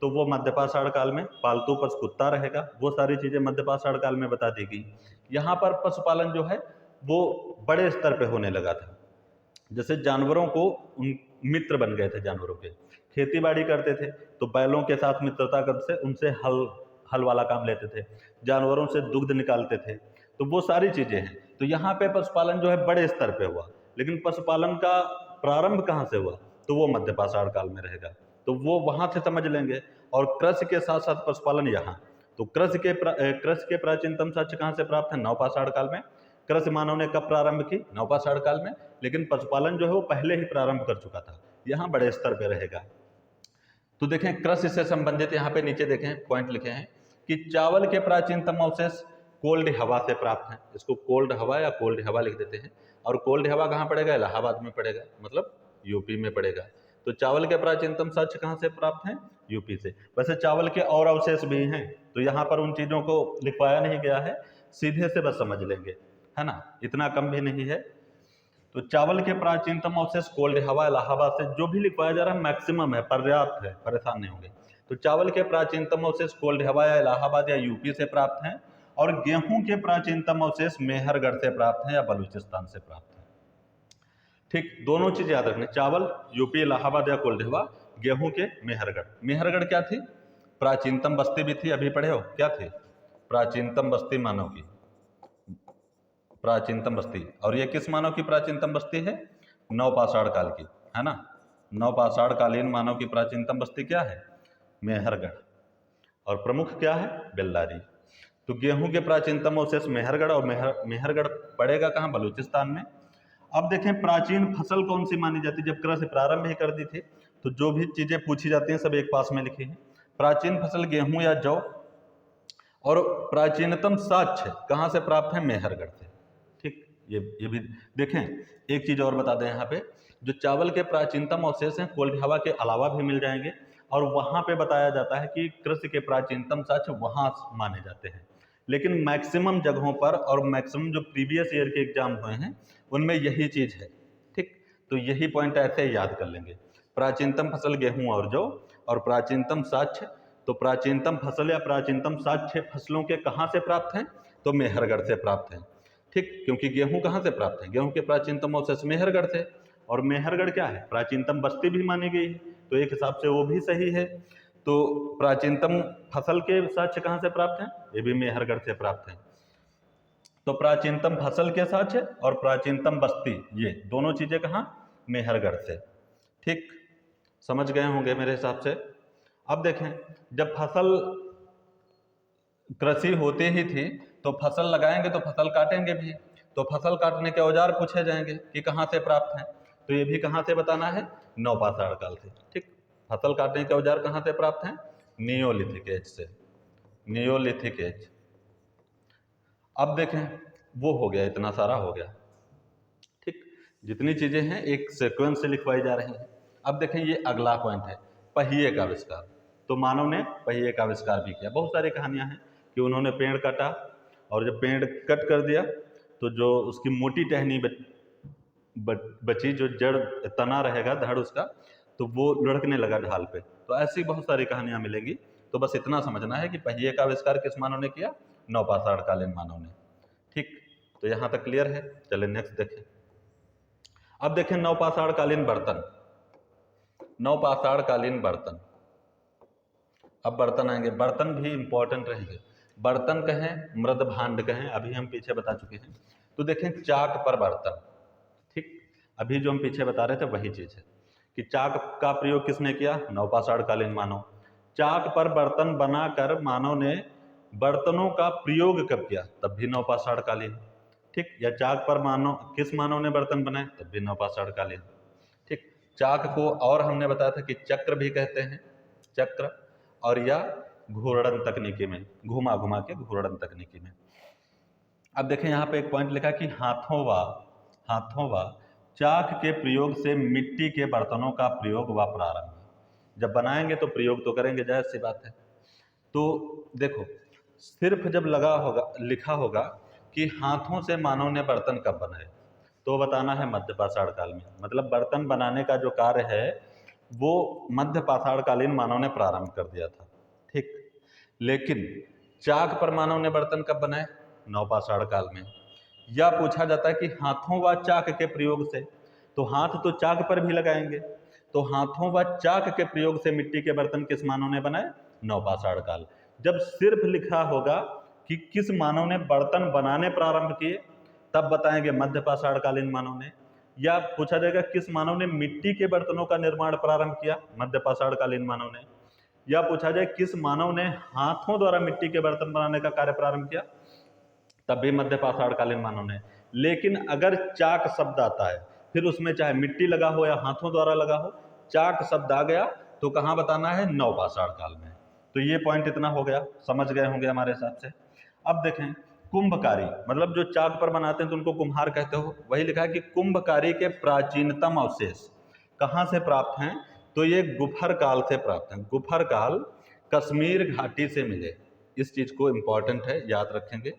तो वो मध्यपाषाण काल में, पालतू पशु कुत्ता रहेगा, वो सारी चीजें मध्यपाषाण काल में बता दी गई। यहाँ पर पशुपालन जो है वो बड़े स्तर पे होने लगा था, जैसे जानवरों को मित्र बन गए थे, जानवरों के खेती बाड़ी करते थे तो बैलों के साथ मित्रता करते, उनसे हल वाला काम लेते थे, जानवरों से दुग्ध निकालते थे, तो वो सारी चीजें हैं। तो यहाँ पे पशुपालन जो है बड़े स्तर पे हुआ, लेकिन पशुपालन का प्रारंभ कहाँ से हुआ? तो वो मध्यपाषाण काल में रहेगा, तो वो वहां से समझ लेंगे। और कृषि के साथ साथ पशुपालन यहाँ, तो कृषि के प्राचीनतम साक्ष्य कहाँ से प्राप्त है? नवपाषाण काल में। कृषि मानव ने कब प्रारंभ की? नवपाषाण काल में, लेकिन पशुपालन जो है वो पहले ही प्रारंभ कर चुका था, यहाँ बड़े स्तर पे रहेगा। तो देखें, कृषि से संबंधित यहाँ पे नीचे देखें पॉइंट लिखे हैं कि चावल के प्राचीनतम अवशेष कोल्ड हवा से प्राप्त हैं। इसको कोल्ड हवा या कोल्ड हवा लिख देते हैं, और कोल्ड हवा कहाँ पड़ेगा? इलाहाबाद में पड़ेगा, मतलब यूपी में पड़ेगा। तो चावल के प्राचीनतम साक्ष्य कहाँ से प्राप्त हैं? यूपी से। वैसे चावल के और अवशेष भी हैं, तो यहाँ पर उन चीजों को लिखवाया नहीं गया है, सीधे से बस समझ लेंगे, है ना, इतना कम भी नहीं है। तो चावल के प्राचीनतम अवशेष कोल्ड हवा, इलाहाबाद से, जो भी लिखवाया जा रहा है मैक्सिमम है, पर्याप्त है, परेशान नहीं होंगे। तो चावल के प्राचीनतम अवशेष कोल्ड हवा या इलाहाबाद या यूपी से प्राप्त हैं, और गेहूं के प्राचीनतम अवशेष मेहरगढ़ से प्राप्त हैं या बलूचिस्तान से प्राप्त हैं। ठीक, दोनों चीज याद रखने, चावल यूपी, इलाहाबाद या कोल्ड हवा, गेहूं के मेहरगढ़। मेहरगढ़ क्या थी? प्राचीनतम बस्ती भी थी, अभी पढ़े हो क्या थी? प्राचीनतम बस्ती मानव की, प्राचीनतम बस्ती। और ये किस मानव की प्राचीनतम बस्ती है? नवपाषाण काल की, है ना। नवपाषाण कालीन मानव की प्राचीनतम बस्ती क्या है? मेहरगढ़। और प्रमुख क्या है? बेल्लारी। तो गेहूं के प्राचीनतम अवशेष मेहरगढ़, और मेहरगढ़ पड़ेगा कहाँ? बलूचिस्तान में। अब देखें, प्राचीन फसल कौन सी मानी जाती है? जब कृषि प्रारंभ ही कर दी थी तो जो भी चीजें पूछी जाती हैं सब एक पास में लिखी हैं। प्राचीन फसल गेहूं या जौ, और प्राचीनतम साक्ष्य कहाँ से प्राप्त है? मेहरगढ़ से। ठीक, ये भी देखें। एक चीज और बता दें, यहाँ पे जो चावल के प्राचीनतम अवशेष हैं कोल्ड हवा के अलावा भी मिल जाएंगे, और वहां पे बताया जाता है कि कृषि के प्राचीनतम साक्ष्य वहां माने जाते हैं। लेकिन मैक्सिमम जगहों पर और मैक्सिमम जो प्रीवियस ईयर के एग्जाम हुए हैं उनमें यही चीज है। ठीक, तो यही पॉइंट ऐसे याद कर लेंगे, प्राचीनतम फसल गेहूं और जौ, और प्राचीनतम साक्ष्य। तो प्राचीनतम फसल या प्राचीनतम साक्ष्य फसलों के कहाँ से प्राप्त हैं? तो मेहरगढ़ से प्राप्त हैं। ठीक, क्योंकि गेहूं कहाँ से प्राप्त है? गेहूं के प्राचीनतम अवशेष मेहरगढ़ से, और मेहरगढ़ क्या है? प्राचीनतम बस्ती भी मानी गई है, तो एक हिसाब से वो भी सही है। तो प्राचीनतम फसल के साक्ष्य कहाँ से प्राप्त हैं? ये भी मेहरगढ़ से प्राप्त हैं। तो प्राचीनतम फसल के साक्ष्य और प्राचीनतम बस्ती, ये दोनों चीजें कहाँ? मेहरगढ़ से। ठीक, समझ गए होंगे मेरे हिसाब से। अब देखें, जब फसल कृषि होती ही थी तो फसल लगाएंगे तो फसल काटेंगे भी, तो फसल काटने के औजार पूछे जाएंगे कि कहाँ से प्राप्त हैं, तो ये भी कहाँ से बताना है? नवपाषाण काल से। ठीक, फसल काटने के औजार कहाँ से प्राप्त हैं? नियोलिथिक एज से, नियोलिथिक एज। अब देखें, वो हो गया, इतना सारा हो गया। ठीक, जितनी चीजें हैं एक सीक्वेंस से लिखवाई जा रही हैं। अब देखें, ये अगला पॉइंट है, पहिए का आविष्कार। तो मानव ने पहिए का आविष्कार भी किया। बहुत सारी कहानियां हैं कि उन्होंने पेड़ काटा और जब पेड़ कट कर दिया तो जो उसकी मोटी टहनी बची, जो जड़ तना रहेगा धड़ उसका, तो वो लुढ़कने लगा ढाल पे। तो ऐसी बहुत सारी कहानियां मिलेंगी। तो बस इतना समझना है कि पहिए का आविष्कार किस मानव ने किया? नवपाषाण कालीन मानव ने। ठीक, तो यहां तक क्लियर है। चलिए नेक्स्ट देखें। अब देखें नवपाषाण कालीन बर्तन, नवपाषाण कालीन बर्तन। अब बर्तन आएंगे, बर्तन भी इंपॉर्टेंट रहेंगे। बर्तन कहें, मृद भांड कहें, अभी हम पीछे बता चुके हैं। तो देखें, चाक पर बर्तन। ठीक, अभी जो हम पीछे बता रहे थे वही चीज है कि चाक का प्रयोग किसने किया? नवपाषाण कालीन मानव। चाक पर बर्तन बनाकर मानव ने बर्तनों का प्रयोग कब किया? तब भी नवपाषाण कालीन। ठीक, या चाक पर मानव, किस मानव ने बर्तन बनाए? तब भी नवपाषाण कालीन। ठीक, चाक को और हमने बताया था कि चक्र भी कहते हैं, चक्र, और या घूर्णन तकनीकी में, घुमा घुमा के घूर्णन तकनीकी में। अब देखें, यहाँ पे एक पॉइंट लिखा कि हाथों व चाक के प्रयोग से मिट्टी के बर्तनों का प्रयोग व प्रारंभ। जब बनाएंगे तो प्रयोग तो करेंगे, जाहिर सी बात है। तो देखो, सिर्फ जब लिखा होगा कि हाथों से मानव ने बर्तन कब बनाए, तो बताना है मध्यपाषाण काल में। मतलब बर्तन बनाने का जो कार्य है वो मध्यपाषाण कालीन मानव ने प्रारंभ कर दिया था। ठीक, लेकिन चाक पर मानव ने बर्तन कब बनाए? नवपाषाण काल में। या पूछा जाता है कि हाथों व चाक के प्रयोग से, तो हाथ तो चाक पर भी लगाएंगे, तो हाथों व चाक के प्रयोग से मिट्टी के बर्तन किस मानव ने बनाए? नवपाषाण काल। जब सिर्फ लिखा होगा कि किस मानव ने बर्तन बनाने प्रारंभ किए, तब बताएंगे मध्यपाषाण कालीन मानव ने। या पूछा जाएगा किस मानव ने मिट्टी के बर्तनों का निर्माण प्रारंभ किया? मध्यपाषाण कालीन मानव ने। या पूछा जाए किस मानव ने हाथों द्वारा मिट्टी के बर्तन बनाने का कार्य प्रारंभ किया? तब भी मध्यपाषाण कालीन मानव ने। लेकिन अगर चाक शब्द आता है, फिर उसमें चाहे मिट्टी लगा हो या हाथों द्वारा लगा हो, चाक शब्द आ गया तो कहाँ बताना है? नवपाषाण काल में। तो ये पॉइंट इतना हो गया, समझ गए होंगे हमारे हिसाब से। अब देखें, कुंभकारी, मतलब जो चाक पर बनाते हैं तो उनको कुम्हार कहते हो। वही लिखा है कि कुंभकारी के प्राचीनतम अवशेष कहाँ से प्राप्त हैं? तो ये गुफर काल से प्राप्त हैं। गुफर काल कश्मीर घाटी से मिले। इस चीज को इंपॉर्टेंट है, याद रखेंगे।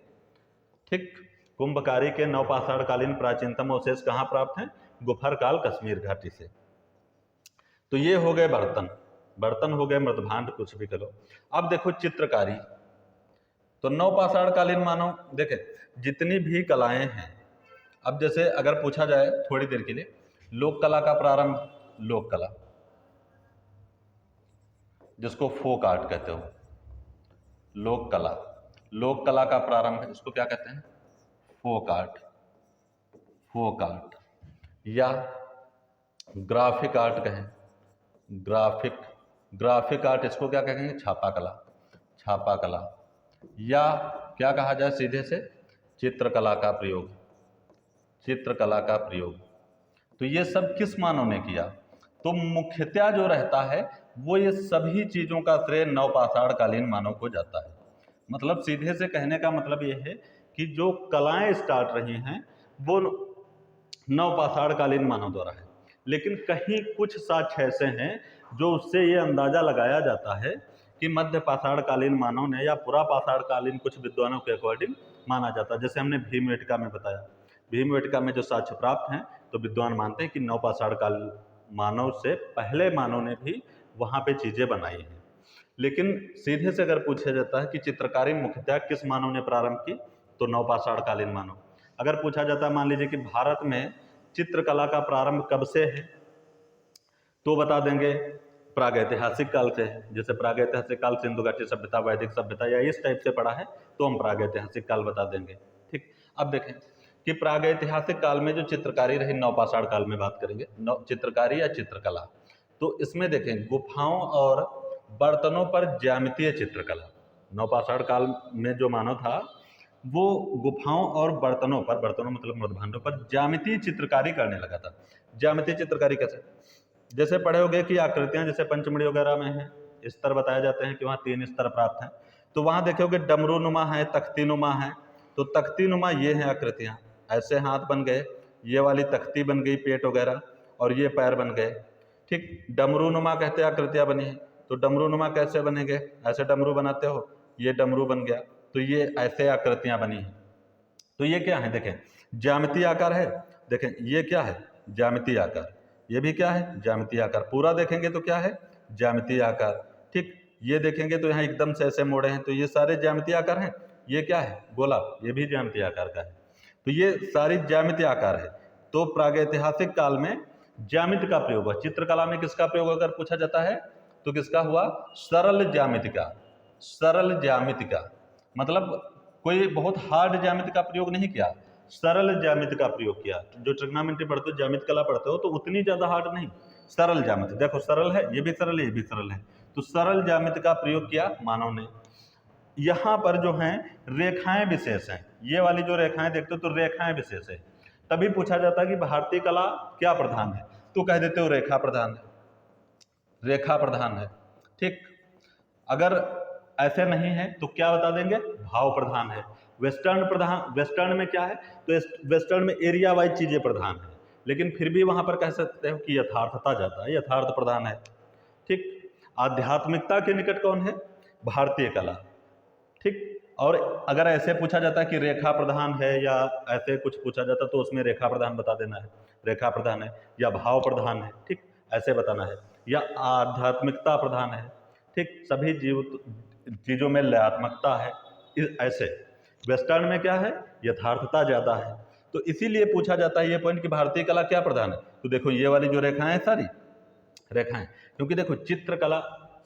ठीक, कुंभकारी के नवपाषाण कालीन प्राचीनतम अवशेष कहाँ प्राप्त हैं? गुफर काल, कश्मीर घाटी से। तो ये हो गए बर्तन, बर्तन हो गए, मृदभांड, कुछ भी करो। अब देखो चित्रकारी। तो नवपाषाण कालीन मानव, देखे जितनी भी कलाएं हैं, अब जैसे अगर पूछा जाए थोड़ी देर के लिए, लोक कला का प्रारंभ, लोक कला जिसको फोक आर्ट कहते हो, लोक कला, लोक कला का प्रारंभ इसको क्या कहते हैं? Folk art, folk art. या ग्राफिक आर्ट कहें, ग्राफिक, ग्राफिक आर्ट इसको क्या कहेंगे? छापा कला, छापा कला। या क्या कहा जाए सीधे से? चित्रकला का प्रयोग, चित्रकला का प्रयोग। तो ये सब किस मानव ने किया? तो मुख्यतः जो रहता है वो ये सभी चीजों का श्रेय नवपाषाण कालीन मानव को जाता है। मतलब सीधे से कहने का मतलब ये है कि जो कलाएं स्टार्ट रही हैं वो नवपाषाण कालीन मानव द्वारा है। लेकिन कहीं कुछ साक्ष्य ऐसे हैं जो उससे ये अंदाजा लगाया जाता है कि मध्यपाषाण कालीन मानव ने या पुरापाषाण कालीन कुछ विद्वानों के अकॉर्डिंग माना जाता है। जैसे हमने भीमवेटका में बताया, भीमवेटका में जो साक्ष्य प्राप्त हैं तो विद्वान मानते हैं कि नवपाषाण काल मानव से पहले मानव ने भी वहाँ पे चीजें बनाई हैं। लेकिन सीधे से अगर पूछा जाता है कि चित्रकारी मुख्यतः किस मानव ने प्रारंभ की, तो नवपाषाण कालीन मानव। अगर पूछा जाता है मान लीजिए कि भारत में चित्रकला का प्रारंभ कब से है, तो बता देंगे प्रागैतिहासिक काल से है, जैसे प्रागैतिहासिक काल सिंधु घाटी सभ्यता, वैदिक सभ्यता या इस टाइप से पढ़ा है तो हम प्रागैतिहासिक काल बता देंगे। ठीक, अब देखें कि प्रागैतिहासिक काल में जो चित्रकारी रही, नवपाषाण काल में बात करेंगे, चित्रकारी या चित्रकला। तो इसमें देखें गुफाओं और बर्तनों पर ज्यामितीय चित्रकला। नवपाषाण काल में जो मानव था वो गुफाओं और बर्तनों पर, बर्तनों मतलब मृदभांडों पर ज्यामितीय चित्रकारी करने लगा था। ज्यामितीय चित्रकारी कैसे? जैसे पढ़े होंगे कि आकृतियां जैसे पंचमढ़ी वगैरह में है, स्तर बताए जाते हैं कि वहाँ 3 स्तर प्राप्त हैं। तो वहाँ देखोगे डमरू नुमा है, तख्ती नुमा है। तो तख्ती नुमा ये हैं आकृतियाँ, ऐसे हाथ बन गए, ये वाली तख्ती बन गई पेट वगैरह, और ये पैर बन गए। ठीक, डमरू नुमा कहते हैं आकृतियाँ बनी हैं। तो डमरू नुमा कैसे बनेंगे? ऐसे डमरू बनाते हो, ये डमरू बन गया, तो ये ऐसे आकृतियाँ बनी हैं। तो ये क्या है? देखें ज्यामितीय आकार है। देखें ये क्या है? ज्यामितीय आकार। ये भी क्या है? ज्यामितीय आकार। पूरा देखेंगे तो क्या है? ज्यामितीय आकार। ठीक, ये देखेंगे तो यहाँ एकदम से ऐसे मोड़े हैं, तो ये सारे ज्यामितीय आकार हैं। ये क्या है? गोला, ये भी ज्यामितीय आकार का है। तो ये सारी ज्यामितीय आकार है। तो प्रागैतिहासिक काल में ज्यामिति का प्रयोग हुआ। चित्रकला में किसका प्रयोग अगर पूछा जाता है तो किसका हुआ? सरल ज्यामिति का। सरल ज्यामिति का मतलब कोई बहुत हार्ड ज्यामिति का प्रयोग नहीं किया, सरल ज्यामिति का प्रयोग किया। जो ट्रिग्नोमेट्री पढ़ते हो, ज्यामिति कला पढ़ते हो, तो उतनी ज्यादा हार्ड नहीं, सरल ज्यामिति। देखो सरल है, ये भी सरल है, ये भी सरल है, तो सरल ज्यामिति का प्रयोग किया मानव ने। यहाँ पर जो हैं रेखाएं विशेष हैं, ये वाली जो रेखाएं देखते हो तो रेखाएं विशेष है। तभी पूछा जाता है कि भारतीय कला क्या प्रधान है, तो कह देते हो रेखा प्रधान है, रेखा प्रधान है। ठीक, अगर ऐसे नहीं है तो क्या बता देंगे? भाव प्रधान है। वेस्टर्न प्रधान, वेस्टर्न में क्या है? तो वेस्टर्न में एरिया वाइज चीजें प्रधान है, लेकिन फिर भी वहां पर कह सकते हो कि यथार्थता जाता है, यथार्थ प्रधान है। ठीक, आध्यात्मिकता के निकट कौन है? भारतीय कला। ठीक, और अगर ऐसे पूछा जाता है कि रेखा प्रधान है या ऐसे कुछ पूछा जाता तो उसमें रेखा प्रधान बता देना है, रेखा प्रधान है, या भाव प्रधान है। ठीक, ऐसे बताना है, या आध्यात्मिकता प्रधान है। ठीक, सभी चीजों में लयात्मकता है, ऐसे। वेस्टर्न में क्या है? यथार्थता ज्यादा है। तो इसीलिए पूछा जाता है ये पॉइंट कि भारतीय कला क्या प्रधान है। तो देखो ये वाली जो रेखाएं हैं सारी रेखाएं, क्योंकि देखो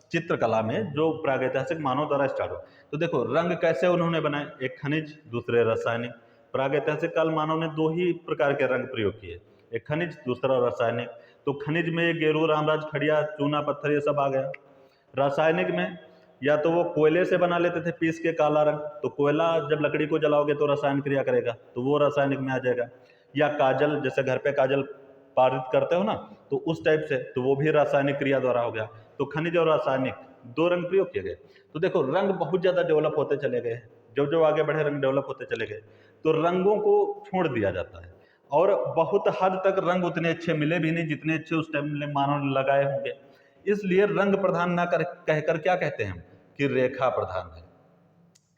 चित्रकला में जो प्रागैतिहासिक मानव द्वारा स्टार्ट हो, तो देखो रंग कैसे उन्होंने बनाए, एक खनिज दूसरे रासायनिक। प्रागैतिहासिक काल मानव ने 2 ही प्रकार के रंग प्रयोग किए, एक खनिज दूसरा रासायनिक। तो खनिज में ये गेरू, रामराज, खड़िया, चूना पत्थर ये सब आ गया। रासायनिक में या तो वो कोयले से बना लेते थे पीस के काला रंग, तो कोयला जब लकड़ी को जलाओगे तो रासायनिक क्रिया करेगा, तो वो रासायनिक में आ जाएगा। या काजल, जैसे घर पे काजल पारित करते हो ना, तो उस टाइप से, तो वो भी रासायनिक क्रिया द्वारा हो गया। तो खनिज और रासायनिक 2 रंग प्रयोग किए गए। तो देखो रंग बहुत ज्यादा डेवलप होते चले गए, जब जो आगे बढ़े रंग डेवलप होते चले गए, तो रंगों को छोड़ दिया जाता है। और बहुत हद तक रंग उतने अच्छे मिले भी नहीं जितने अच्छे उस टाइम में मानव ने लगाए होंगे। इसलिए रंग प्रधान ना कहकर क्या कहते हैं हम? कि रेखा प्रधान है।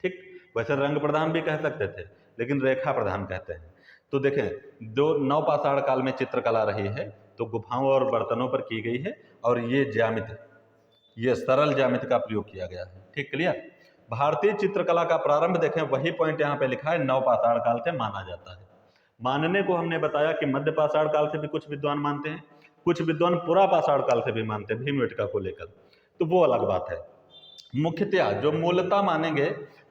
ठीक, वैसे रंग प्रधान भी कह सकते थे, लेकिन रेखा प्रधान कहते हैं। तो देखें जो नवपाषाण काल में चित्रकला रही है तो गुफाओं और बर्तनों पर की गई है, और ये ज्यामिति, ये सरल ज्यामिति का प्रयोग किया गया है। ठीक, क्लियर? भारतीय चित्रकला का प्रारंभ देखें, वही पॉइंट यहाँ पे लिखा है, नवपाषाण काल से माना जाता है। मानने को हमने बताया कि मध्य पाषाण काल से भी कुछ विद्वान मानते हैं, कुछ विद्वान पुरापाषाण काल से भी मानते हैं भीमबेटका को लेकर, तो वो अलग बात है। मुख्यतया जो मूलतः मानेंगे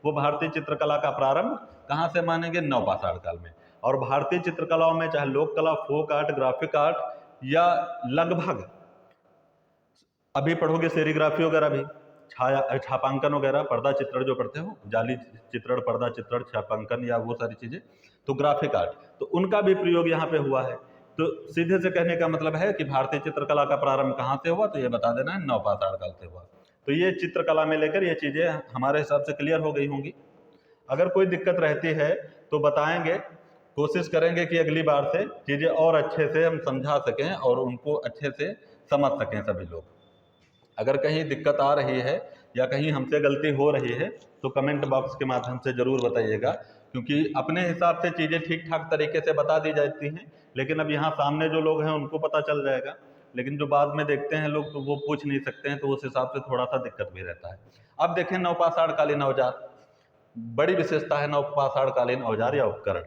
वो भारतीय चित्रकला का प्रारंभ कहाँ से मानेंगे? नवपाषाण काल में। और भारतीय चित्रकलाओं में चाहे लोक कला, फोक आर्ट, ग्राफिक आर्ट, या लगभग अभी पढ़ोगे सेरीग्राफी वगैरह भी, छापांकन वगैरह, पर्दा चित्रण जो पढ़ते हो, जाली चित्रण, पर्दा चित्रण, छापांकन या वो सारी चीजें, तो ग्राफिक आर्ट, तो उनका भी प्रयोग यहाँ पे हुआ है। तो सीधे से कहने का मतलब है कि भारतीय चित्रकला का प्रारंभ कहाँ से हुआ, तो ये बता देना है नवपाषाण काल से हुआ। तो ये चित्रकला में लेकर ये चीजें हमारे हिसाब से क्लियर हो गई होंगी। अगर कोई दिक्कत रहती है तो बताएंगे, कोशिश करेंगे कि अगली बार से चीजें और अच्छे से हम समझा सकें और उनको अच्छे से समझ सकें सभी लोग। अगर कहीं दिक्कत आ रही है या कहीं हमसे गलती हो रही है तो कमेंट बॉक्स के माध्यम से जरूर बताइएगा, क्योंकि अपने हिसाब से चीजें ठीक ठाक तरीके से बता दी जाती हैं, लेकिन अब यहाँ सामने जो लोग हैं उनको पता चल जाएगा, लेकिन जो बाद में देखते हैं लोग तो वो पूछ नहीं सकते हैं, तो उस हिसाब से थोड़ा सा दिक्कत भी रहता है। अब देखें नवपाषाण कालीन औजार, बड़ी विशेषता है नवपाषाण कालीन औजार या उपकरण।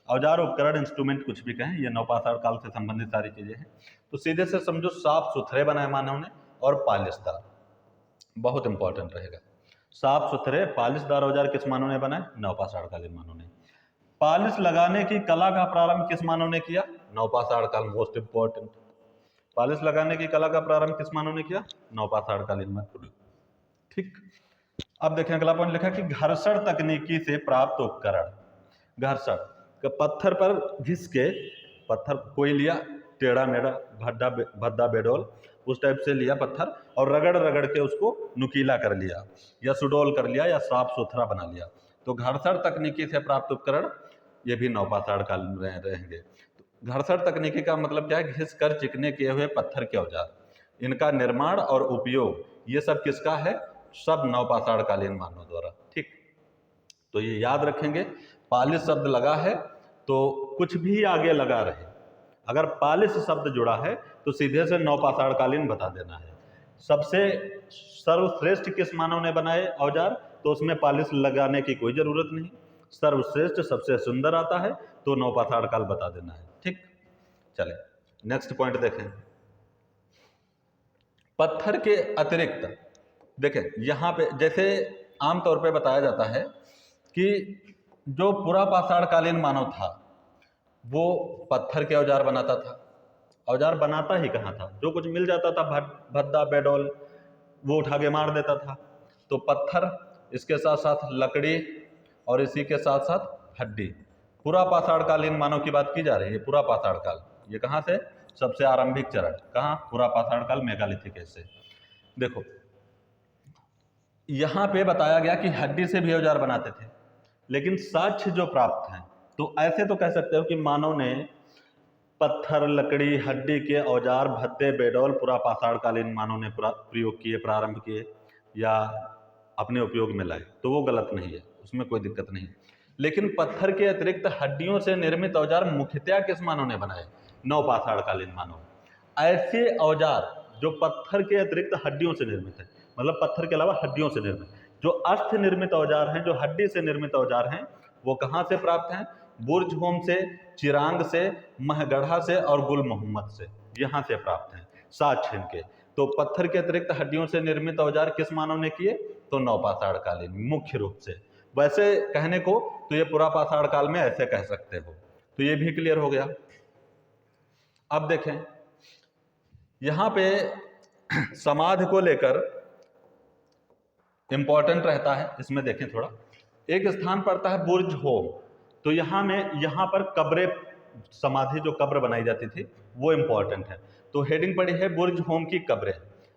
औजार, उपकरण, इंस्ट्रूमेंट कुछ भी कहें, ये नवपाषाण काल से संबंधित सारी चीजें हैं। तो सीधे से समझो साफ सुथरे बनाए मानव ने, और पालिशदार, बहुत इंपॉर्टेंट रहेगा। साफ सुथरे पालिशदार औजार किस मानव ने बनाए? नवपाषाण कालीन मानव ने। पालिश लगाने की कला का प्रारंभ किस मानव ने किया? नवपाषाण काल, मोस्ट इंपॉर्टेंट। पालिश लगाने की कला का प्रारंभ किस मानव ने किया? नवपाषाण कालीन मानव। ठीक, अब देखें अगला पॉइंट लिखा कि घर्षण तकनीकी से प्राप्त उपकरण। घर्षण, पत्थर पर घिस के, पत्थर कोई लिया टेढ़ा मेढ़ा भद्दा बेडोल उस टाइप से लिया पत्थर और रगड़ रगड़ के उसको नुकीला कर लिया या सुडौल कर लिया या साफ सुथरा बना लिया, तो घर्षण तकनीकी से प्राप्त उपकरण ये भी नवपाषाण काल में रहेंगे। तो घर्षण तकनीकी का मतलब क्या है? घिस कर चिकने किए हुए पत्थर के औजार, इनका निर्माण और उपयोग ये सब किसका है? सब नवपाषाण कालीन मानव द्वारा। ठीक, तो ये याद रखेंगे, पालिश शब्द लगा है तो कुछ भी आगे लगा रहे, अगर पालिश शब्द जुड़ा है तो सीधे से नवपाषाण कालीन बता देना है। सबसे सर्वश्रेष्ठ किस मानव ने बनाए औजार? तो उसमें पालिश लगाने की कोई जरूरत नहीं, सर्वश्रेष्ठ सबसे सुंदर आता है तो नवपाषाण काल बता देना है। ठीक, चले नेक्स्ट पॉइंट देखें। पत्थर के अतिरिक्त देखें, यहाँ पे जैसे आमतौर पे बताया जाता है कि जो पुरापाषाण कालीन मानव था वो पत्थर के औजार बनाता था। औजार बनाता ही कहाँ था? जो कुछ मिल जाता था भद्दा बेडोल वो उठा के मार देता था। तो पत्थर, इसके साथ साथ लकड़ी और इसी के साथ साथ हड्डी। पुरापाषाण कालीन मानव की बात की जा रही है। पुरापाषाण काल ये कहाँ से? सबसे आरंभिक चरण कहाँ? पुरापाषाण काल, मेगालिथिक एज से। देखो यहाँ पे बताया गया कि हड्डी से भी औजार बनाते थे, लेकिन साक्ष्य जो प्राप्त हैं तो ऐसे तो कह सकते हो कि मानव ने पत्थर, लकड़ी, हड्डी के औजार, भद्दे बेडौल पुरापाषाण कालीन मानव ने प्रयोग किए, प्रारंभ किए या अपने उपयोग में लाए, तो वो गलत नहीं है, उसमें कोई दिक्कत नहीं। लेकिन पत्थर के अतिरिक्त हड्डियों से निर्मित औजार मुख्यतया किस मानव ने बनाए? नवपाषाण कालीन मानव। ऐसे औजार जो पत्थर के अतिरिक्त हड्डियों से निर्मित है, मतलब पत्थर के अलावा हड्डियों से निर्मित, जो अस्थ निर्मित औजार हैं, जो हड्डी से निर्मित औजार हैं, वो कहाँ से प्राप्त हैं? बुर्ज-होम से, चिरांग से, महगढ़ा से और गुल मोहम्मद से, यहाँ से प्राप्त हैं साक्ष्य इनके। तो पत्थर के अतिरिक्त हड्डियों से निर्मित औजार किस मानव ने किए? तो नवपाषाण कालीन मुख्य रूप से। वैसे कहने को तो ये पुरापाषाण काल में ऐसे कह सकते हो, तो ये भी क्लियर हो गया। अब देखें यहाँ पे समाधि को लेकर इंपॉर्टेंट रहता है, इसमें देखें थोड़ा। एक स्थान पड़ता है बुर्ज होम, तो यहाँ पर कब्रें, समाधि जो कब्र बनाई जाती थी वो इंपॉर्टेंट है, तो हेडिंग पड़ी है बुर्ज होम की कब्रें।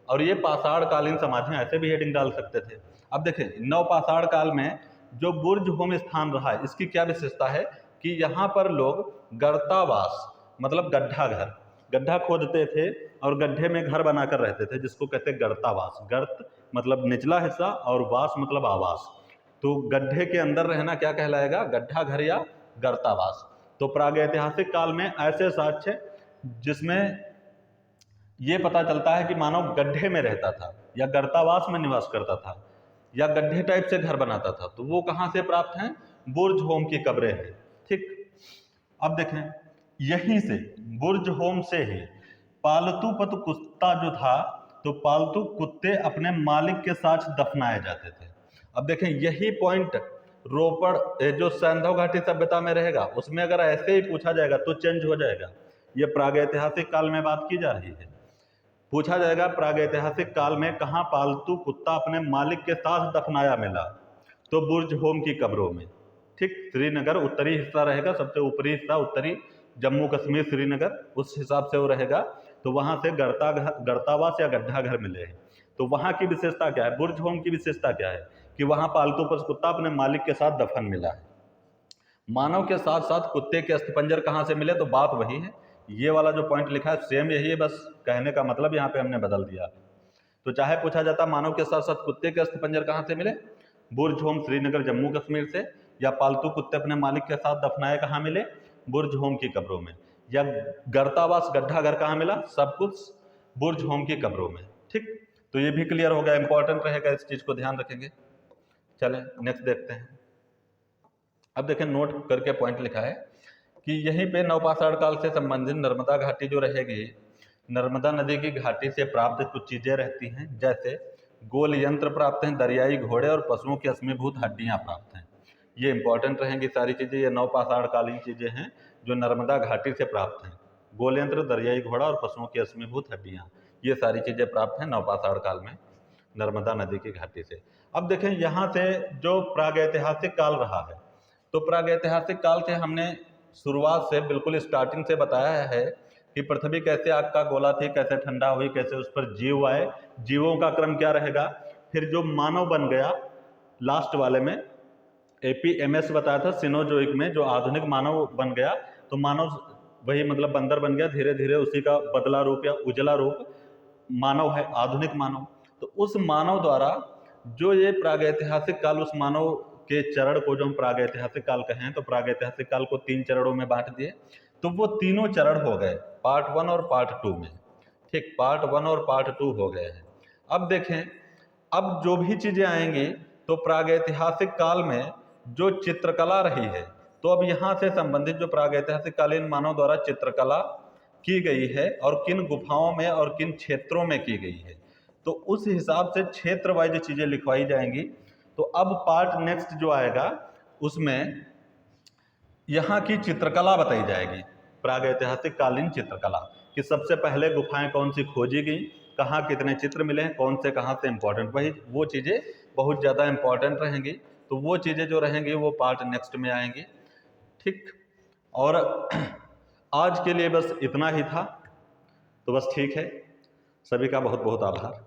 और ये पाषाण कालीन समाधियां, ऐसे भी हेडिंग डाल सकते थे। अब देखें नवपाषाण काल में जो बुर्ज होम स्थान रहा है, इसकी क्या विशेषता है कि यहाँ पर लोग गर्तावास मतलब गड्ढा खोदते थे और गड्ढे में घर बनाकर रहते थे, जिसको कहते हैं गर्तावास। गर्त मतलब निचला हिस्सा और वास मतलब आवास, तो गड्ढे के अंदर रहना क्या कहलाएगा? गड्ढा घर या गर्तावास। तो प्रागैतिहासिक काल में ऐसे साक्ष्य जिसमें ये पता चलता है कि मानव गड्ढे में रहता था या गर्तावास में निवास करता था या गड्ढे टाइप से घर बनाता था, तो वो कहाँ से प्राप्त हैं? बुर्ज होम की कब्रें हैं। ठीक, अब देखें यहीं से बुर्ज होम से ही पालतू पशु कुत्ता जो था, तो पालतू कुत्ते अपने मालिक के साथ दफनाए जाते थे। अब देखें यही पॉइंट रोपड़ जो सैंधव घाटी सभ्यता में रहेगा, उसमें अगर ऐसे ही पूछा जाएगा तो चेंज हो जाएगा। ये प्रागैतिहासिक काल में बात की जा रही है, पूछा जाएगा प्रागैतिहासिक काल में कहाँ पालतू कुत्ता अपने मालिक के साथ दफनाया मिला, तो बुर्ज होम की कब्रों में। ठीक, श्रीनगर उत्तरी हिस्सा रहेगा, सबसे ऊपरी हिस्सा उत्तरी जम्मू कश्मीर श्रीनगर, उस हिसाब से वो रहेगा, तो वहाँ से गर्तावास या गड्ढा घर मिले हैं। तो वहाँ की विशेषता क्या है? बुर्ज होम की विशेषता क्या है कि वहाँ पालतू पशु कुत्ता अपने मालिक के साथ दफन मिला है। मानव के साथ साथ कुत्ते के अस्थिपंजर कहाँ से मिले? तो बात वही है, ये वाला जो पॉइंट लिखा है सेम यही है, बस कहने का मतलब यहाँ पे हमने बदल दिया। तो चाहे पूछा जाता मानव के साथ साथ कुत्ते के अस्थिपंजर कहाँ से मिले? बुर्ज होम श्रीनगर जम्मू कश्मीर से, या पालतू कुत्ते अपने मालिक के साथ दफनाए कहाँ मिले? बुर्ज होम की कब्रों में, या गर्तावास गड्ढा घर कहाँ मिला? सब कुछ बुर्ज होम की कब्रों में। ठीक, तो ये भी क्लियर हो गया, इंपॉर्टेंट रहेगा, इस चीज को ध्यान रखेंगे। चलें नेक्स्ट देखते हैं। अब देखें नोट करके पॉइंट लिखा है कि यहीं पे नवपाषाण काल से संबंधित नर्मदा घाटी जो रहेगी, नर्मदा नदी की घाटी से प्राप्त कुछ चीज़ें रहती हैं, जैसे गोल यंत्र प्राप्त हैं, दरियाई घोड़े और पशुओं की अश्मीभूत हड्डियाँ प्राप्त हैं। ये इंपॉर्टेंट रहेंगी सारी चीज़ें, ये नवपाषाणकालीन चीज़ें हैं जो नर्मदा घाटी से प्राप्त हैं। गोल यंत्र, दरियाई घोड़ा और पशुओं की अश्मीभूत हड्डियाँ, ये सारी चीज़ें प्राप्त हैं नवपाषाण काल में नर्मदा नदी की घाटी से। अब देखें यहाँ से जो प्रागैतिहासिक काल रहा है, तो प्रागैतिहासिक काल से हमने शुरुआत से बिल्कुल स्टार्टिंग से बताया है कि पृथ्वी कैसे आग का गोला थी, कैसे ठंडा हुई, कैसे उस पर जीव आए, जीवों का क्रम क्या रहेगा, फिर जो मानव बन गया लास्ट वाले में एपीएमएस बताया था सिनोजोइक में, जो आधुनिक मानव बन गया, तो मानव वही मतलब बंदर बन गया, धीरे धीरे उसी का बदला रूप या उजला रूप मानव है, आधुनिक मानव। तो उस मानव द्वारा जो ये प्रागैतिहासिक काल, उस मानव के चरण को जो हम प्रागैतिहासिक काल कहें, तो प्रागैतिहासिक काल को 3 चरणों में बांट दिए, तो वो तीनों चरण हो गए पार्ट 1 और पार्ट 2 में। ठीक, पार्ट 1 और पार्ट 2 हो गए हैं। अब देखें, अब जो भी चीज़ें आएंगी, तो प्रागैतिहासिक काल में जो चित्रकला रही है, तो अब यहाँ से संबंधित जो प्रागैतिहासिक कालीन मानव द्वारा चित्रकला की गई है और किन गुफाओं में और किन क्षेत्रों में की गई है, तो उस हिसाब से क्षेत्र वाइज चीज़ें लिखवाई जाएंगी। तो अब पार्ट नेक्स्ट जो आएगा उसमें यहाँ की चित्रकला बताई जाएगी, प्रागैतिहासिक कालीन चित्रकला, कि सबसे पहले गुफाएं कौन सी खोजी गई, कहाँ कितने चित्र मिले हैं, कौन से कहाँ से इम्पोर्टेंट, वही वो चीज़ें बहुत ज़्यादा इम्पोर्टेंट रहेंगी। तो वो चीज़ें जो रहेंगी वो पार्ट नेक्स्ट में आएंगी। ठीक, और आज के लिए बस इतना ही था, तो बस ठीक है, सभी का बहुत बहुत आभार।